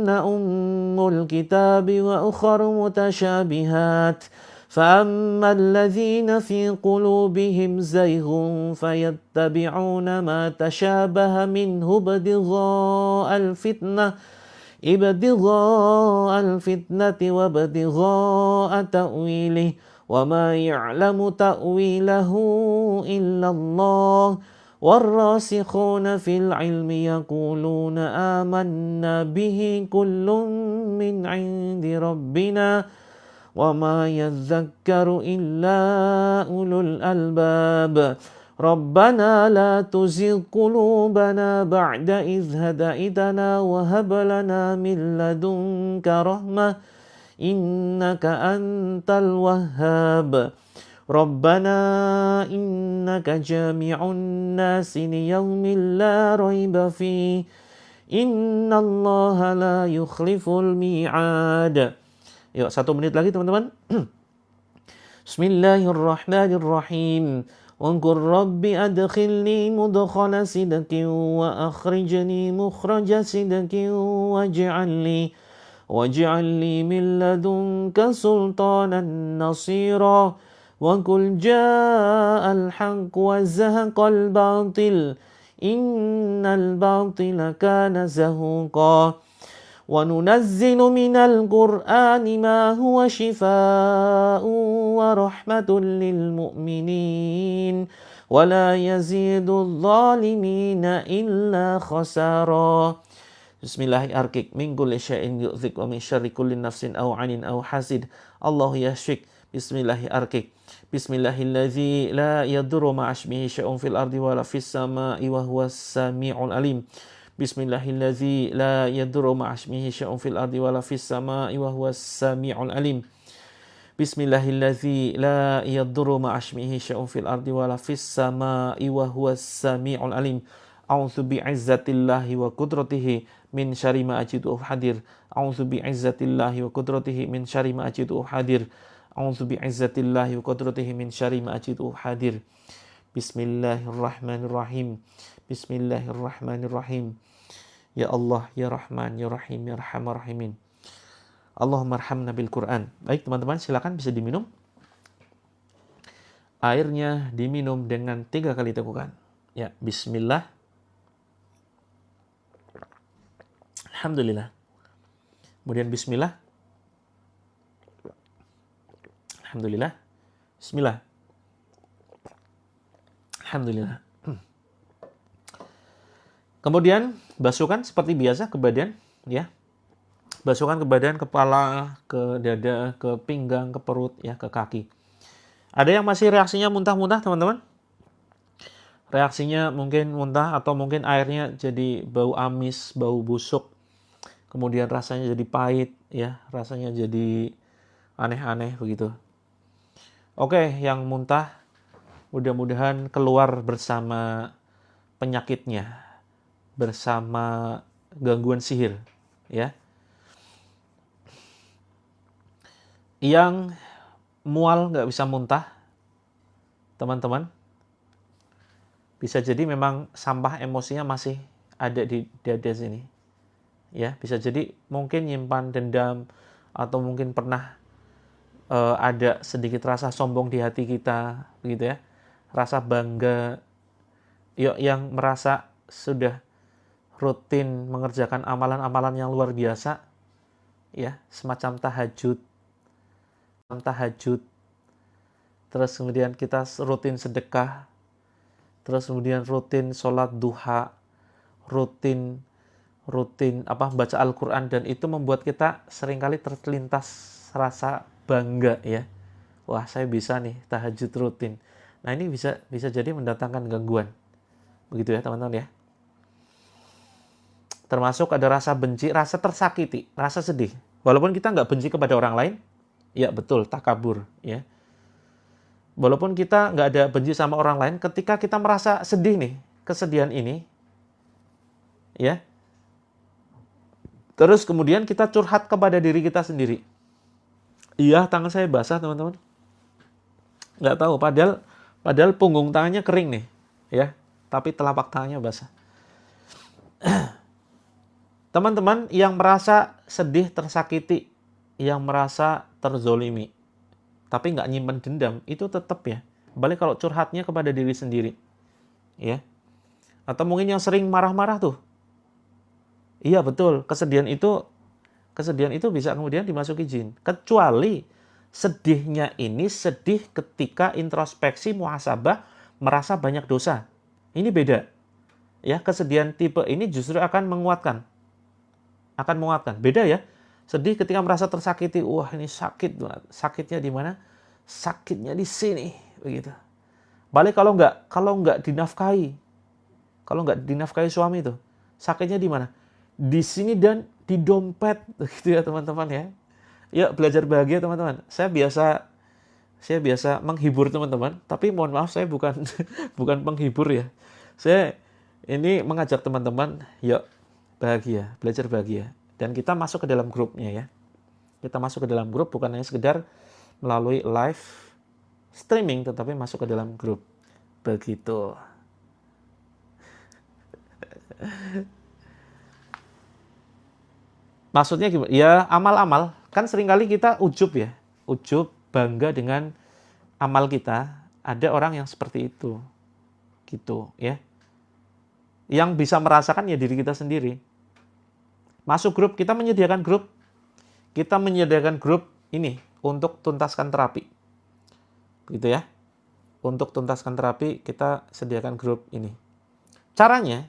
أم الكتاب وأخر متشابهات فأما الذين في قلوبهم زيغ فيتبعون ما تشابه منه ابتغاء الفتنة وابتغاء تأويله وما يعلم تأويله إلا الله والراسخون في العلم يقولون آمنا به كل من عند ربنا وما يذكر إلا أولو الألباب ربنا لا تزغ قلوبنا بعد إذ هديتنا وهب لنا من لدنك رحمة إنك أنت الوهاب ربنا إنك جامع الناس ليوم لا ريب فيه Innallaha la yukhliful mi'ad. Yuk, 1 menit lagi teman-teman. Bismillahirrahmanirrahim. Qul rabbi adkhilni mudkhala sidqin wa akhrijni mukhraja sidqin waj'alni min ladunka sultanan nasira. Wa qul ja'al haqq wa zahaqal batil. Innal batila kana zahuqa. وَنُنَزِّلُ مِنَ الْقُرْآنِ مَا هُوَ شِفَاءٌ وَرَحْمَةٌ لِلْمُؤْمِنِينَ وَلَا يَزِيدُ الظَّالِمِينَ إِلَّا خَسَارًا. Bismillahirrahmanirrahim. Min kulli syai'in yu'dhik wa min syarri kulli nafsin aw 'ainin aw hasid. Allahu yashfik. Bismillahirrahmanirrahim. Bismillahilladzi la yadurru ma'a ismihi syai'un fil ardi wa la fis sama'i wa huwas sami'ul alim. Bismillahilladzi la yadurru ma'a ismihi syai'un fil ardi wa la fis sama'i wa huwas sami'ul alim. Bismillahilladzi la yadurru ma'a ismihi syai'un fil ardi wa la fis sama'i wa huwas sami'ul alim. A'udzu bi'izzatillahi wa qudratihi min syarri ma ajidu hadir. A'udzu bi'izzatillahi wa qudratihi min syarri ma ajidu hadir. A'udzu bi'izzatillahi wa qudratihi min syarri ma ajidu hadir. Bismillahirrahmanirrahim. Bismillahirrahmanirrahim. Ya Allah, Ya Rahman, Ya Rahim, Ya Arhamar Rahimin. Allahumma arhamna bil Quran. Baik teman-teman, silakan bisa diminum. Airnya diminum dengan 3 kali tekukan. Ya, bismillah. Alhamdulillah. Kemudian bismillah. Alhamdulillah. Bismillah. Alhamdulillah. Kemudian basuhkan seperti biasa ke badan, ya. Basuhkan ke badan, kepala, ke dada, ke pinggang, ke perut, ya, ke kaki. Ada yang masih reaksinya muntah-muntah, teman-teman? Reaksinya mungkin muntah atau mungkin airnya jadi bau amis, bau busuk. Kemudian rasanya jadi pahit, ya, rasanya jadi aneh-aneh begitu. Oke, yang muntah mudah-mudahan keluar bersama penyakitnya, bersama gangguan sihir, ya. Yang mual nggak bisa muntah, teman-teman, bisa jadi memang sampah emosinya masih ada di dada sini, ya. Bisa jadi mungkin nyimpan dendam atau mungkin pernah ada sedikit rasa sombong di hati kita, begitu ya, rasa bangga, yuk, yang merasa sudah rutin mengerjakan amalan-amalan yang luar biasa, ya, semacam tahajud, terus kemudian kita rutin sedekah, terus kemudian rutin sholat duha, rutin baca Al-Quran, dan itu membuat kita seringkali terlintas rasa bangga, ya. Wah, saya bisa nih tahajud rutin. Nah, ini bisa jadi mendatangkan gangguan, begitu ya teman-teman, ya. Termasuk ada rasa benci, rasa tersakiti, rasa sedih. Walaupun kita nggak benci kepada orang lain, ya betul, takabur, ya. Walaupun kita nggak ada benci sama orang lain, ketika kita merasa sedih nih, kesedihan ini, ya, terus kemudian kita curhat kepada diri kita sendiri. Iya, tangan saya basah, teman-teman. Nggak tahu, padahal punggung tangannya kering nih, ya, tapi telapak tangannya basah. Teman-teman yang merasa sedih, tersakiti, yang merasa terzolimi, tapi nggak nyimpen dendam, itu tetap, ya. Balik kalau curhatnya kepada diri sendiri, ya. Atau mungkin yang sering marah-marah tuh, iya betul, kesedihan itu bisa kemudian dimasuki jin. Kecuali sedihnya ini sedih ketika introspeksi, muhasabah, merasa banyak dosa. Ini beda, ya. Kesedihan tipe ini justru akan menguatkan. Beda, ya. Sedih ketika merasa tersakiti, wah ini sakit banget. Sakitnya di mana? Sakitnya di sini, begitu. Balik kalau nggak dinafkahi, suami itu, sakitnya di mana? Di sini dan di dompet, begitu ya teman-teman, ya. Yuk belajar bahagia, teman-teman. Saya biasa menghibur teman-teman, tapi mohon maaf saya bukan penghibur, ya. Saya ini mengajak teman-teman, yuk bahagia, belajar bahagia. Dan kita masuk ke dalam grupnya ya. Kita masuk ke dalam grup bukan hanya sekedar melalui live streaming, tetapi masuk ke dalam grup. Begitu. Maksudnya gimana? Ya amal-amal. Kan seringkali kita ujub ya. Ujub, bangga dengan amal kita. Ada orang yang seperti itu. Gitu ya. Yang bisa merasakan ya diri kita sendiri. Masuk grup, kita menyediakan grup. Kita menyediakan grup ini untuk tuntaskan terapi. Gitu ya. Untuk tuntaskan terapi, kita sediakan grup ini. Caranya,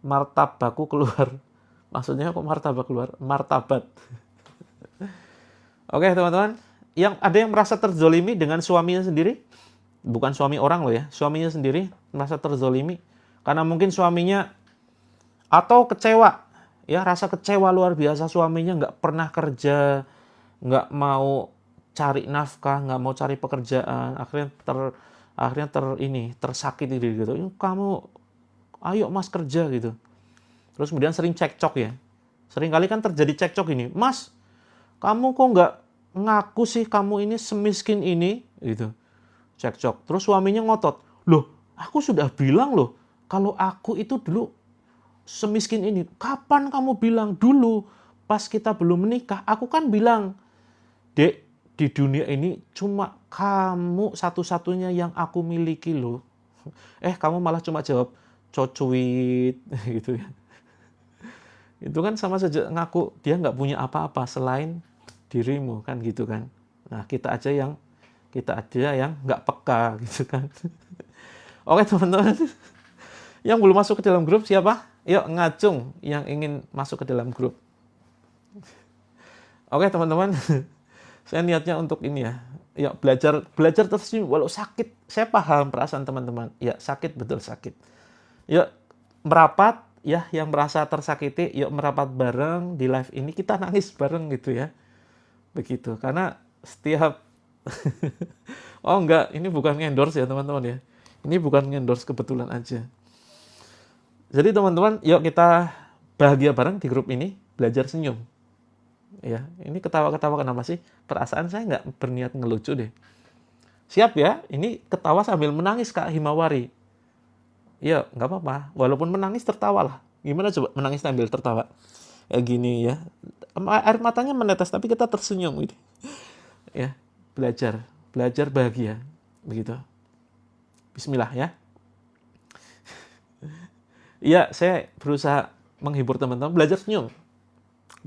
martabakku keluar. Maksudnya kok martabak keluar? Martabat. Oke teman-teman. Ada yang merasa terzolimi dengan suaminya sendiri? Bukan suami orang loh ya. Suaminya sendiri merasa terzolimi. Karena mungkin suaminya atau kecewa, ya rasa kecewa luar biasa suaminya nggak pernah kerja, nggak mau cari nafkah, nggak mau cari pekerjaan, akhirnya tersakiti gitu. Kamu, ayo mas kerja gitu. Terus kemudian sering cekcok ya. Sering kali kan terjadi cekcok ini, mas, kamu kok nggak ngaku sih kamu ini semiskin ini, gitu. Cekcok. Terus suaminya ngotot, loh, aku sudah bilang loh, kalau aku itu dulu semiskin ini. Kapan kamu bilang? Dulu pas kita belum menikah, aku kan bilang, Dek, di dunia ini cuma kamu satu-satunya yang aku miliki loh. Kamu malah cuma jawab cocuit gitu ya. Itu kan sama saja ngaku dia nggak punya apa-apa selain dirimu kan gitu kan. Nah, kita aja yang nggak peka gitu kan. Oke teman-teman. Yang belum masuk ke dalam grup siapa? Yuk ngacung yang ingin masuk ke dalam grup. Oke teman-teman, saya niatnya untuk ini ya. Yuk belajar tersenyum walau sakit. Saya paham perasaan teman-teman. Ya sakit, betul sakit. Yuk merapat ya, yang merasa tersakiti. Yuk merapat bareng di live ini, kita nangis bareng gitu ya. Begitu. Karena setiap oh enggak, ini bukan endorse ya teman-teman ya. Ini bukan endorse, kebetulan aja. Jadi teman-teman, yuk kita bahagia bareng di grup ini, belajar senyum. Ya, ini ketawa-ketawa kenapa sih? Perasaan saya nggak berniat ngelucu deh. Siap ya? Ini ketawa sambil menangis Kak Himawari. Ya, nggak apa-apa. Walaupun menangis tertawalah. Gimana coba menangis sambil tertawa? Kayak gini ya. Air matanya menetes tapi kita tersenyum gitu. Ya, belajar bahagia. Begitu. Bismillah ya. Iya, saya berusaha menghibur teman-teman. Belajar senyum.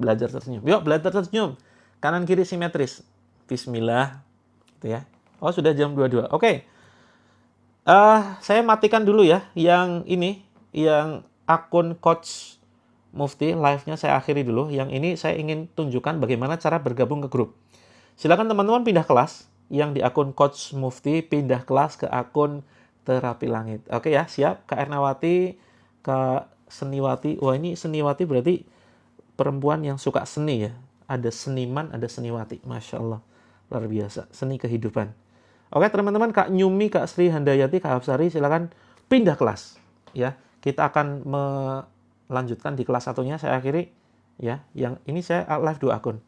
Belajar tersenyum. Yuk, belajar tersenyum. Kanan kiri simetris. Bismillah. Gitu ya. Oh, sudah jam 22. Oke. Saya matikan dulu ya. Yang ini. Yang akun Coach Mufti. Live-nya saya akhiri dulu. Yang ini saya ingin tunjukkan bagaimana cara bergabung ke grup. Silakan teman-teman pindah kelas. Yang di akun Coach Mufti pindah kelas ke akun Terapi Langit. Oke ya, siap. Kak Ernawati, Kak Seniwati. Wah, ini Seniwati berarti perempuan yang suka seni ya. Ada seniman, ada seniwati. Masya Allah. Luar biasa. Seni kehidupan. Oke teman-teman, Kak Nyumi, Kak Sri Handayati, Kak Hapsari, silakan pindah kelas. Ya, kita akan melanjutkan di kelas satunya. Saya akhiri. Ya, yang ini saya live 2 akun.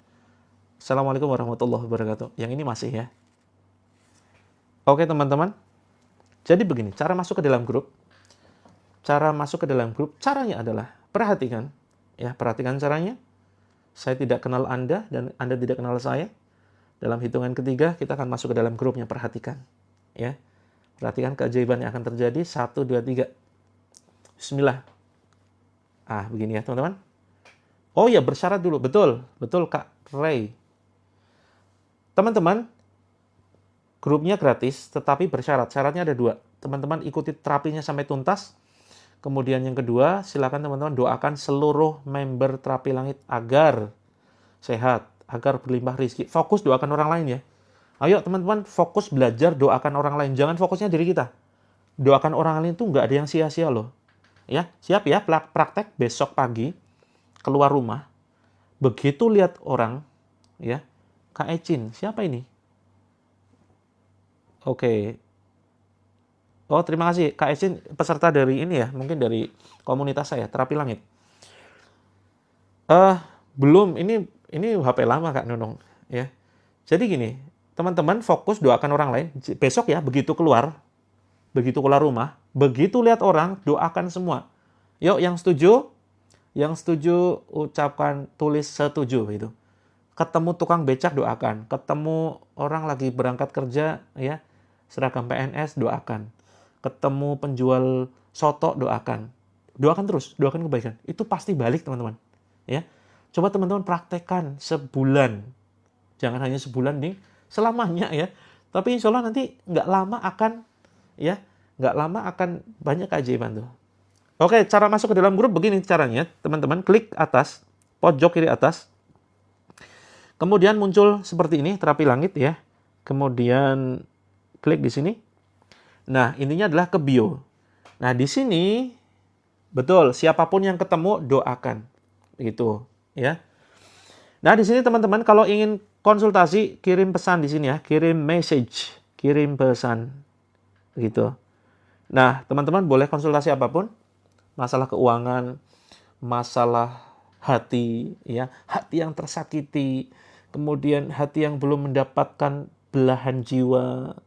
Assalamualaikum warahmatullahi wabarakatuh. Yang ini masih ya. Oke teman-teman. Jadi begini, cara masuk ke dalam grup. Cara masuk ke dalam grup, caranya adalah perhatikan. Ya, perhatikan caranya. Saya tidak kenal Anda dan Anda tidak kenal saya. Dalam hitungan ketiga, kita akan masuk ke dalam grupnya. Perhatikan. Ya. Perhatikan keajaiban yang akan terjadi. 1, 2, 3. Bismillah. Begini ya teman-teman. Oh ya, bersyarat dulu. Betul. Betul Kak Ray. Teman-teman, grupnya gratis, tetapi bersyarat. Syaratnya ada 2. Teman-teman ikuti terapinya sampai tuntas. Kemudian yang kedua, silakan teman-teman doakan seluruh member Terapi Langit agar sehat, agar berlimpah rezeki. Fokus doakan orang lain ya. Ayo teman-teman fokus belajar doakan orang lain. Jangan fokusnya diri kita. Doakan orang lain itu nggak ada yang sia-sia loh. Ya, siap ya, praktek besok pagi keluar rumah. Begitu lihat orang, ya, Kak Ecin, siapa ini? Oke. Oh, terima kasih. Kak Esin peserta dari ini ya, mungkin dari komunitas saya, Terapi Langit. Belum, ini HP lama Kak Nunung, ya. Jadi gini, teman-teman fokus doakan orang lain. Besok ya, begitu keluar rumah, begitu lihat orang, doakan semua. Yuk, yang setuju ucapkan, tulis setuju gitu. Ketemu tukang becak, doakan. Ketemu orang lagi berangkat kerja, ya, seragam PNS, doakan. Ketemu penjual soto, doakan. Doakan terus, doakan kebaikan. Itu pasti balik, teman-teman. Ya, coba teman-teman praktekkan sebulan. Jangan hanya sebulan nih, selamanya ya. Tapi insya Allah nanti nggak lama akan banyak keajaiban tuh. Oke, cara masuk ke dalam grup begini caranya, teman-teman. Klik atas, pojok kiri atas. Kemudian muncul seperti ini, Terapi Langit ya. Kemudian klik di sini. Nah, intinya adalah ke bio. Nah, di sini betul, siapapun yang ketemu doakan. Gitu, ya. Nah, di sini teman-teman kalau ingin konsultasi, kirim pesan di sini ya, kirim message, kirim pesan. Gitu. Nah, teman-teman boleh konsultasi apapun. Masalah keuangan, masalah hati, ya, hati yang tersakiti, kemudian hati yang belum mendapatkan belahan jiwa,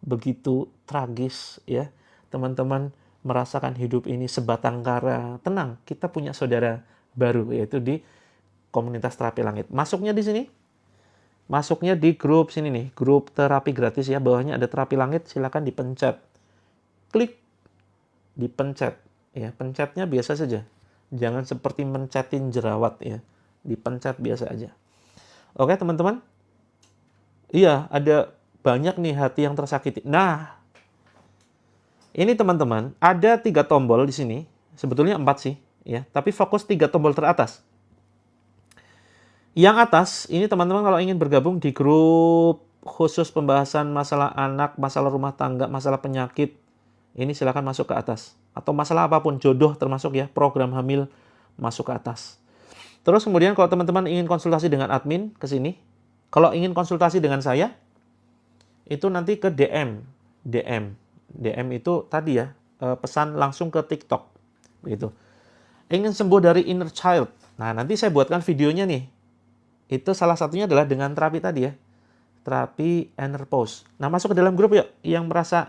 begitu tragis, ya. Teman-teman merasakan hidup ini sebatang kara. Tenang, kita punya saudara baru, yaitu di komunitas Terapi Langit. Masuknya di sini, masuknya di grup sini nih, grup terapi gratis ya. Bawahnya ada Terapi Langit, silakan dipencet, klik, dipencet. Ya, pencetnya biasa saja. Jangan seperti mencetin jerawat ya. Dipencet biasa aja. Oke, teman-teman. Iya, ada banyak nih hati yang tersakiti. Nah, ini teman-teman, ada 3 tombol di sini. Sebetulnya 4 sih, ya. Tapi fokus 3 tombol teratas. Yang atas, ini teman-teman kalau ingin bergabung di grup khusus pembahasan masalah anak, masalah rumah tangga, masalah penyakit, ini silakan masuk ke atas. Atau masalah apapun, jodoh termasuk ya, program hamil, masuk ke atas. Terus kemudian kalau teman-teman ingin konsultasi dengan admin, ke sini. Kalau ingin konsultasi dengan saya, itu nanti ke DM. DM itu tadi ya, pesan langsung ke TikTok. Begitu. Ingin sembuh dari inner child. Nah, nanti saya buatkan videonya nih. Itu salah satunya adalah dengan terapi tadi ya. Terapi inner pause. Nah, masuk ke dalam grup yuk. Yang merasa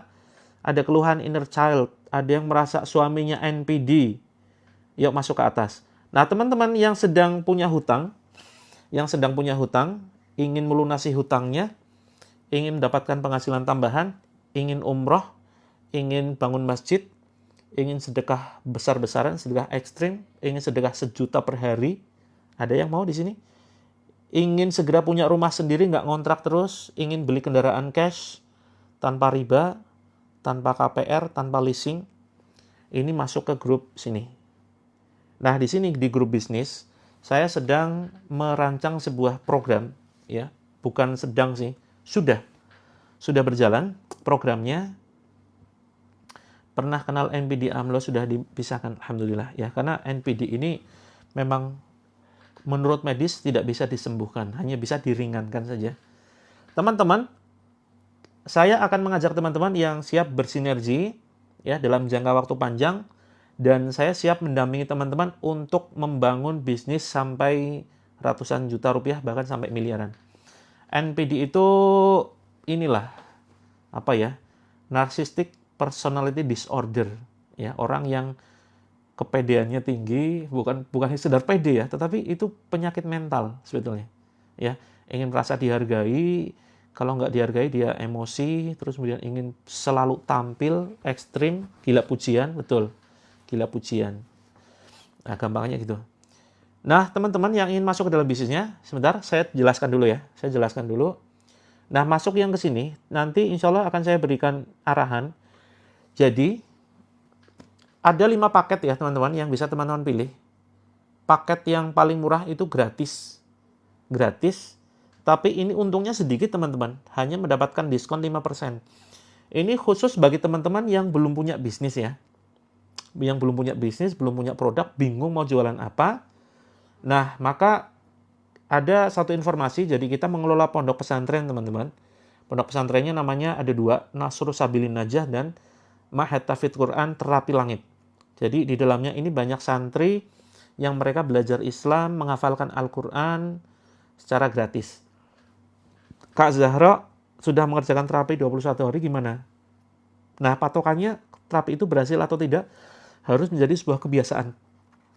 ada keluhan inner child, ada yang merasa suaminya NPD, yuk masuk ke atas. Nah, teman-teman yang sedang punya hutang, ingin melunasi hutangnya, ingin mendapatkan penghasilan tambahan, ingin umroh, ingin bangun masjid, ingin sedekah besar-besaran, sedekah ekstrim, ingin sedekah 1 juta per hari, ada yang mau di sini? Ingin segera punya rumah sendiri, nggak ngontrak terus, ingin beli kendaraan cash, tanpa riba, tanpa KPR, tanpa leasing, ini masuk ke grup sini. Nah, di sini di grup bisnis, saya sedang merancang sebuah program, ya, bukan sedang sih, sudah berjalan programnya. Pernah kenal NPD AMLO sudah dipisahkan, alhamdulillah ya, karena NPD ini memang menurut medis tidak bisa disembuhkan, hanya bisa diringankan saja. Teman-teman, saya akan mengajak teman-teman yang siap bersinergi ya dalam jangka waktu panjang, dan saya siap mendampingi teman-teman untuk membangun bisnis sampai ratusan juta rupiah, bahkan sampai miliaran. NPD itu inilah apa ya? Narcissistic personality disorder ya, orang yang kepedeannya tinggi, bukan sekedar pede ya, tetapi itu penyakit mental sebetulnya. Ya, ingin merasa dihargai. Kalau nggak dihargai, dia emosi, terus kemudian ingin selalu tampil, ekstrim, gila pujian, betul. Gila pujian. Nah, gampangnya gitu. Nah, teman-teman yang ingin masuk ke dalam bisnisnya, sebentar, saya jelaskan dulu ya. Nah, masuk yang ke sini, nanti insya Allah akan saya berikan arahan. Jadi, ada 5 paket ya, teman-teman, yang bisa teman-teman pilih. Paket yang paling murah itu gratis. Gratis. Tapi ini untungnya sedikit teman-teman, hanya mendapatkan diskon 5%. Ini khusus bagi teman-teman yang belum punya bisnis ya. Yang belum punya bisnis, belum punya produk, bingung mau jualan apa. Nah, maka ada satu informasi, jadi kita mengelola pondok pesantren teman-teman. Pondok pesantrennya namanya ada 2, Nasrul Sabilin Najah dan Ma'had Tahfidz Quran Terapi Langit. Jadi di dalamnya ini banyak santri yang mereka belajar Islam, menghafalkan Al-Quran secara gratis. Kak Zahra sudah mengerjakan terapi 21 hari gimana? Nah, patokannya terapi itu berhasil atau tidak harus menjadi sebuah kebiasaan.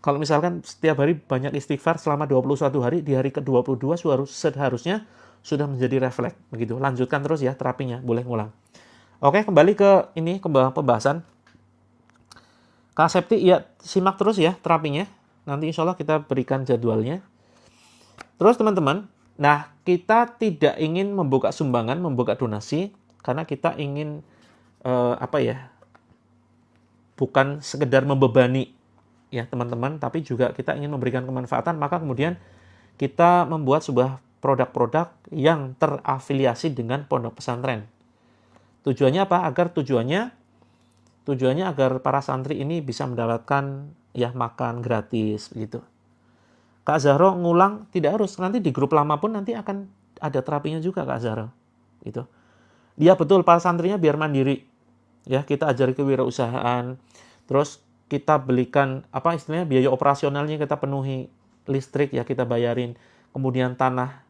Kalau misalkan setiap hari banyak istighfar selama 21 hari, di hari ke-22 seharusnya sudah menjadi refleks. Begitu. Lanjutkan terus ya terapinya, boleh ngulang. Oke, kembali ke ini, ke pembahasan. Kak Septi, ya simak terus ya terapinya. Nanti insya Allah kita berikan jadwalnya. Terus teman-teman, nah kita tidak ingin membuka sumbangan, membuka donasi, karena kita ingin bukan sekedar membebani ya teman-teman, tapi juga kita ingin memberikan kemanfaatan. Maka kemudian kita membuat sebuah produk-produk yang terafiliasi dengan pondok pesantren. Tujuannya apa? Tujuannya agar para santri ini bisa mendapatkan ya makan gratis gitu. Kak Zahra ngulang tidak harus, nanti di grup lama pun nanti akan ada terapinya juga Kak Zahra. Gitu. Dia betul para santrinya biar mandiri. Ya, kita ajari kewirausahaan. Terus kita belikan istilahnya biaya operasionalnya kita penuhi, listrik ya kita bayarin. Kemudian tanah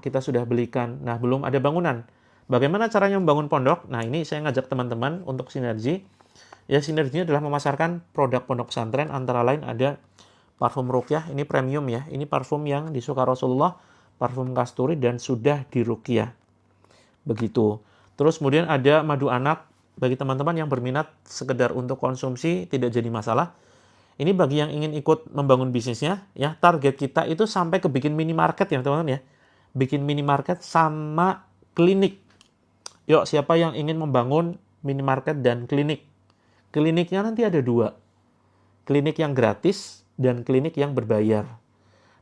kita sudah belikan. Nah, belum ada bangunan. Bagaimana caranya membangun pondok? Nah, ini saya ngajak teman-teman untuk sinergi. Ya, sinerginya adalah memasarkan produk pondok pesantren, antara lain ada parfum Ruqyah, ini premium ya. Ini parfum yang disuka Rasulullah, parfum kasturi dan sudah diruqyah. Begitu. Terus kemudian ada madu anak, bagi teman-teman yang berminat sekedar untuk konsumsi tidak jadi masalah. Ini bagi yang ingin ikut membangun bisnisnya, ya target kita itu sampai ke bikin minimarket ya teman-teman ya. Bikin minimarket sama klinik. Yuk, siapa yang ingin membangun minimarket dan klinik? Kliniknya nanti ada 2. Klinik yang gratis dan klinik yang berbayar.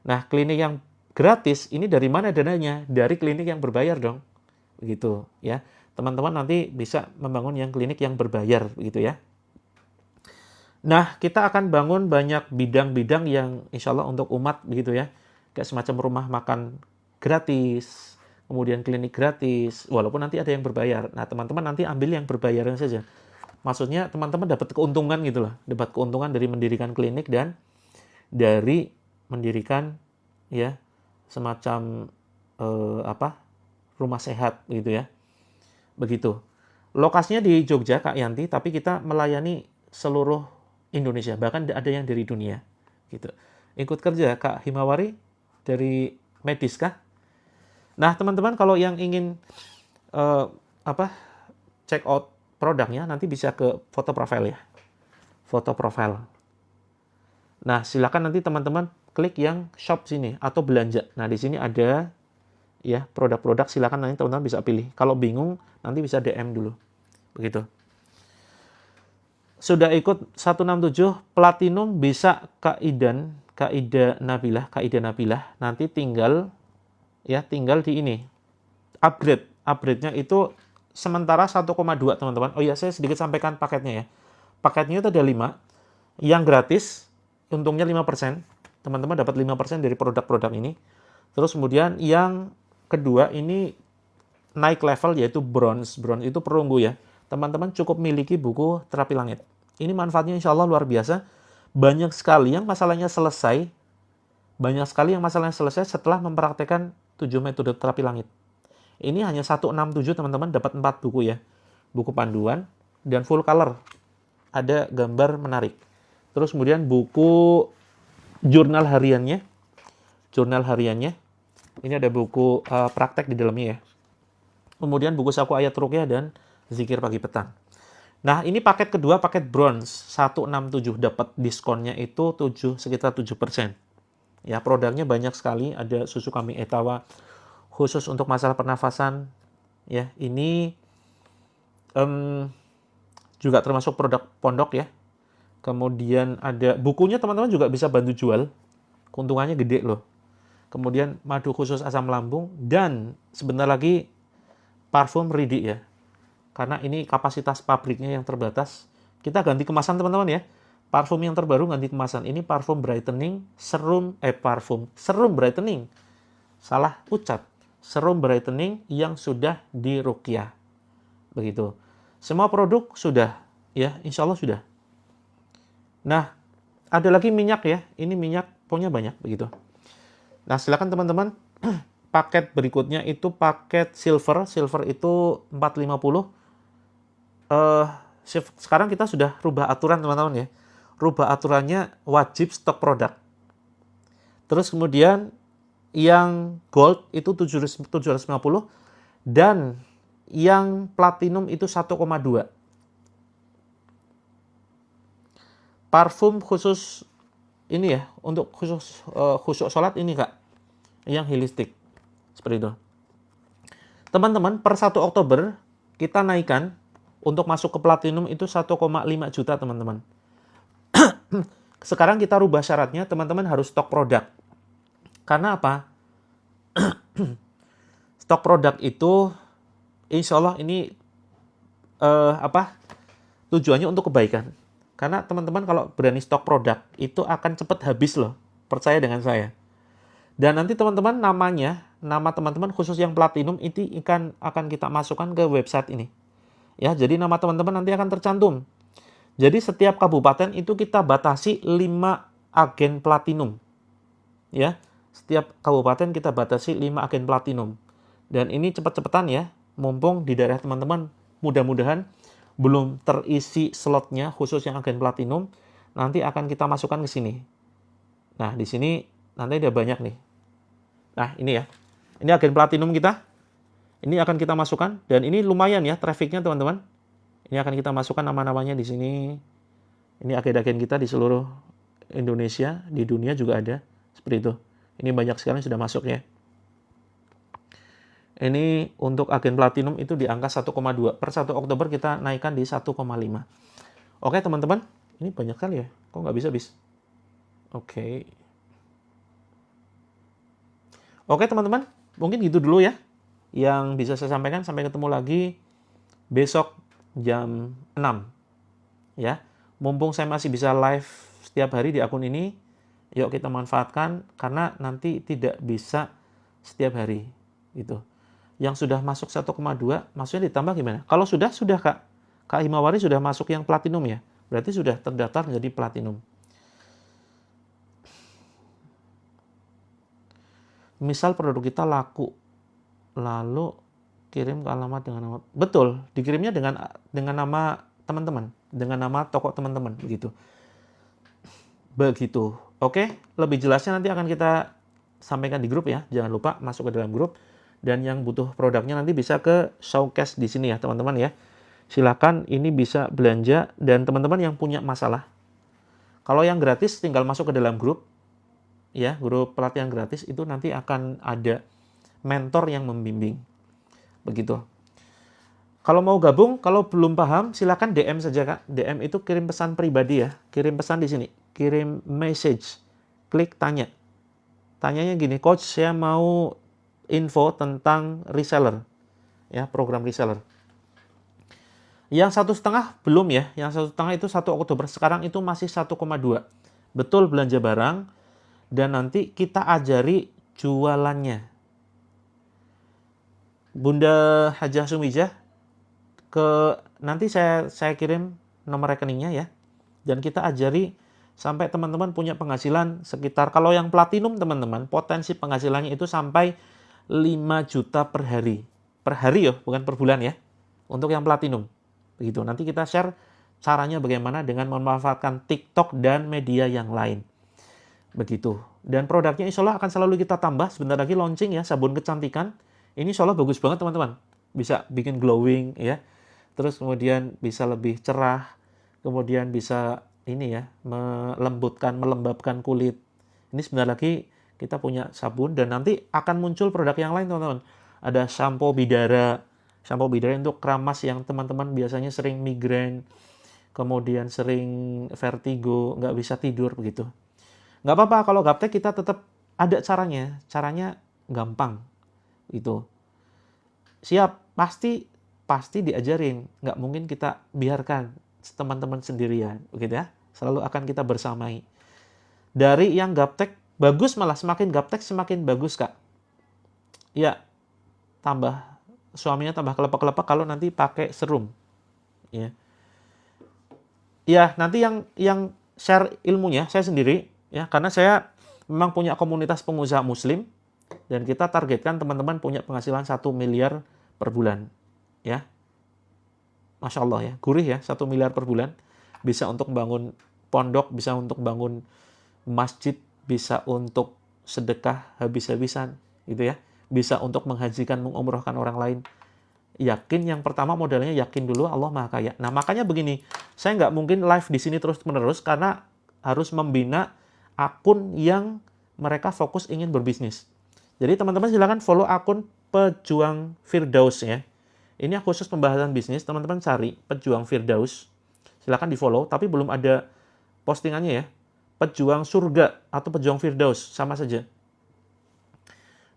Nah, klinik yang gratis ini dari mana dananya? Dari klinik yang berbayar dong. Begitu ya. Teman-teman nanti bisa membangun yang klinik yang berbayar begitu ya. Nah, kita akan bangun banyak bidang-bidang yang insya Allah untuk umat begitu ya. Kayak semacam rumah makan gratis, kemudian klinik gratis, walaupun nanti ada yang berbayar. Nah, teman-teman nanti ambil yang berbayarnya saja. Maksudnya teman-teman dapat keuntungan gitu loh. Dapat keuntungan dari mendirikan klinik dan dari mendirikan ya semacam rumah sehat gitu ya. Begitu. Lokasinya di Jogja Kak Yanti, tapi kita melayani seluruh Indonesia, bahkan ada yang dari dunia gitu. Ikut kerja Kak Himawari dari Medis kah? Nah, teman-teman kalau yang ingin check out produknya nanti bisa ke foto profile ya. Foto profile. Nah, silakan nanti teman-teman klik yang shop sini atau belanja. Nah, di sini ada ya produk-produk, silakan nanti teman-teman bisa pilih. Kalau bingung nanti bisa DM dulu. Begitu. Sudah ikut 167 Platinum bisa Kaidah Nabilah. Nanti tinggal di ini. Upgrade-nya itu sementara 1,2 teman-teman. Oh ya, saya sedikit sampaikan paketnya ya. Paketnya itu ada 5. Yang gratis untungnya 5%. Teman-teman dapat 5% dari produk-produk ini. Terus kemudian yang kedua ini naik level yaitu bronze. Bronze itu perunggu ya. Teman-teman cukup miliki buku Terapi Langit. Ini manfaatnya insya Allah luar biasa. Banyak sekali yang masalahnya selesai setelah mempraktekkan 7 metode terapi langit. Ini hanya 167 teman-teman dapat 4 buku ya. Buku panduan dan full color. Ada gambar menarik. Terus kemudian buku jurnal hariannya. Ini ada buku praktek di dalamnya ya. Kemudian buku saku ayat ruqyah dan zikir pagi petang. Nah, ini paket kedua, paket bronze 167, dapat diskonnya itu sekitar 7%. Ya, produknya banyak sekali, ada susu kambing etawa khusus untuk masalah pernafasan. Ya, ini juga termasuk produk pondok ya. Kemudian ada bukunya, teman-teman juga bisa bantu jual. Keuntungannya gede loh. Kemudian madu khusus asam lambung dan sebentar lagi parfum Ridi ya. Karena ini kapasitas pabriknya yang terbatas. Kita ganti kemasan teman-teman ya. Parfum yang terbaru ganti kemasan. Ini parfum brightening, serum brightening. Salah ucap. Serum brightening yang sudah diruqyah. Begitu. Semua produk sudah, ya, insya Allah sudah. Nah, ada lagi minyak ya, ini minyak punya banyak begitu. Nah, silakan teman-teman, paket berikutnya itu paket silver, silver itu 450. Sekarang kita sudah rubah aturan teman-teman ya, rubah aturannya wajib stok produk. Terus kemudian yang gold itu 750 dan yang platinum itu 1,2. Parfum khusus ini ya, untuk khusus sholat ini Kak, yang holistik. Seperti itu. Teman-teman, per 1 Oktober kita naikkan untuk masuk ke platinum itu 1,5 juta teman-teman. Sekarang kita rubah syaratnya, teman-teman harus stok produk. Karena apa? Stok produk itu insya Allah ini tujuannya untuk kebaikan. Karena teman-teman kalau berani stok produk itu akan cepat habis loh. Percaya dengan saya. Dan nanti teman-teman nama teman-teman khusus yang platinum itu akan kita masukkan ke website ini. Ya, jadi nama teman-teman nanti akan tercantum. Jadi setiap kabupaten itu kita batasi 5 agen platinum. Ya, setiap kabupaten kita batasi 5 agen platinum. Dan ini cepat-cepatan ya, mumpung di daerah teman-teman mudah-mudahan belum terisi slotnya khusus yang agen platinum, nanti akan kita masukkan ke sini. Nah, di sini nanti ada banyak nih. Nah, ini ya. Ini agen platinum kita. Ini akan kita masukkan dan ini lumayan ya trafficnya teman-teman. Ini akan kita masukkan nama-namanya di sini. Ini agen-agen kita di seluruh Indonesia, di dunia juga ada. Seperti itu. Ini banyak sekali sudah masuk ya. Ini untuk agen platinum itu di angka 1,2. Per 1 Oktober kita naikkan di 1,5. Oke teman-teman, ini banyak kali ya. Kok nggak bisa habis? Oke. Oke teman-teman, mungkin gitu dulu ya. Yang bisa saya sampaikan. Sampai ketemu lagi besok jam 6. Ya, mumpung saya masih bisa live setiap hari di akun ini, yuk kita manfaatkan karena nanti tidak bisa setiap hari gitu. Yang sudah masuk 1,2 maksudnya ditambah gimana? Kalau sudah Kak Himawari sudah masuk yang platinum ya. Berarti sudah terdaftar menjadi platinum. Misal produk kita laku, lalu kirim ke alamat dengan nama, betul, dikirimnya dengan nama teman-teman, dengan nama toko teman-teman begitu. Oke, lebih jelasnya nanti akan kita sampaikan di grup ya. Jangan lupa masuk ke dalam grup. Dan yang butuh produknya nanti bisa ke showcase di sini ya teman-teman ya. Silakan ini bisa belanja dan teman-teman yang punya masalah. Kalau yang gratis tinggal masuk ke dalam grup ya, grup pelatihan gratis itu nanti akan ada mentor yang membimbing. Begitu. Kalau mau gabung, kalau belum paham silakan DM saja Kak. DM itu kirim pesan pribadi ya. Kirim pesan di sini, kirim message. Klik tanya. Tanyanya gini, coach saya mau info tentang reseller, ya program reseller. Yang 1,5 belum ya, yang 1,5 itu 1 Oktober, sekarang itu masih 1,2. Betul belanja barang, dan nanti kita ajari jualannya. Bunda Hajah Sumijah, nanti saya kirim nomor rekeningnya ya, dan kita ajari sampai teman-teman punya penghasilan sekitar, kalau yang platinum teman-teman, potensi penghasilannya itu sampai 5 juta per hari. Per hari ya, bukan per bulan ya. Untuk yang platinum. Begitu. Nanti kita share caranya bagaimana dengan memanfaatkan TikTok dan media yang lain. Begitu. Dan produknya insya Allah akan selalu kita tambah. Sebentar lagi launching ya, sabun kecantikan. Ini insya Allah bagus banget teman-teman. Bisa bikin glowing ya. Terus kemudian bisa lebih cerah. Kemudian bisa ini ya, melembabkan kulit. Ini sebentar lagi kita punya sabun dan nanti akan muncul produk yang lain teman-teman. Ada shampoo bidara untuk keramas yang teman-teman biasanya sering migrain, kemudian sering vertigo, nggak bisa tidur begitu. Nggak apa-apa kalau gaptek kita tetap ada caranya gampang gitu. Siap, pasti diajarin, nggak mungkin kita biarkan teman-teman sendirian, begitu ya. Selalu akan kita bersamai. Dari yang gaptek bagus, malah semakin gaptek semakin bagus Kak. Ya, suaminya tambah kelepek-kelepek kalau nanti pakai serum. Ya. Ya, nanti yang share ilmunya saya sendiri ya, karena saya memang punya komunitas pengusaha muslim dan kita targetkan teman-teman punya penghasilan 1 miliar per bulan. Ya. Masya Allah ya, gurih ya, 1 miliar per bulan. Bisa untuk bangun pondok, bisa untuk bangun masjid, bisa untuk sedekah habis-habisan gitu ya. Bisa untuk menghajikan, mengumrohkan orang lain. Yakin yang pertama modalnya yakin dulu Allah Maha Kaya. Nah, makanya begini, saya nggak mungkin live di sini terus-menerus karena harus membina akun yang mereka fokus ingin berbisnis. Jadi teman-teman silakan follow akun Pejuang Firdaus ya. Ini khusus pembahasan bisnis, teman-teman cari Pejuang Firdaus. Silakan di-follow, tapi belum ada postingannya ya. Pejuang Surga atau Pejuang Firdaus, sama saja.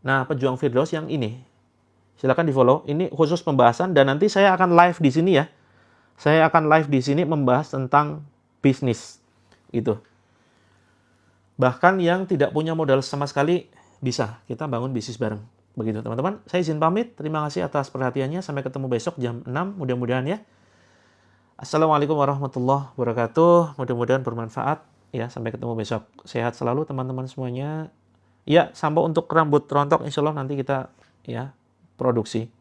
Nah, Pejuang Firdaus yang ini. Silakan di-follow. Ini khusus pembahasan dan nanti saya akan live di sini ya. Saya akan live di sini membahas tentang bisnis. Itu. Bahkan yang tidak punya modal sama sekali bisa kita bangun bisnis bareng. Begitu teman-teman. Saya izin pamit. Terima kasih atas perhatiannya. Sampai ketemu besok jam 6 mudah-mudahan ya. Assalamualaikum warahmatullahi wabarakatuh. Mudah-mudahan bermanfaat. Ya, sampai ketemu besok. Sehat selalu teman-teman semuanya. Ya, sampo untuk rambut rontok insya Allah nanti kita ya produksi.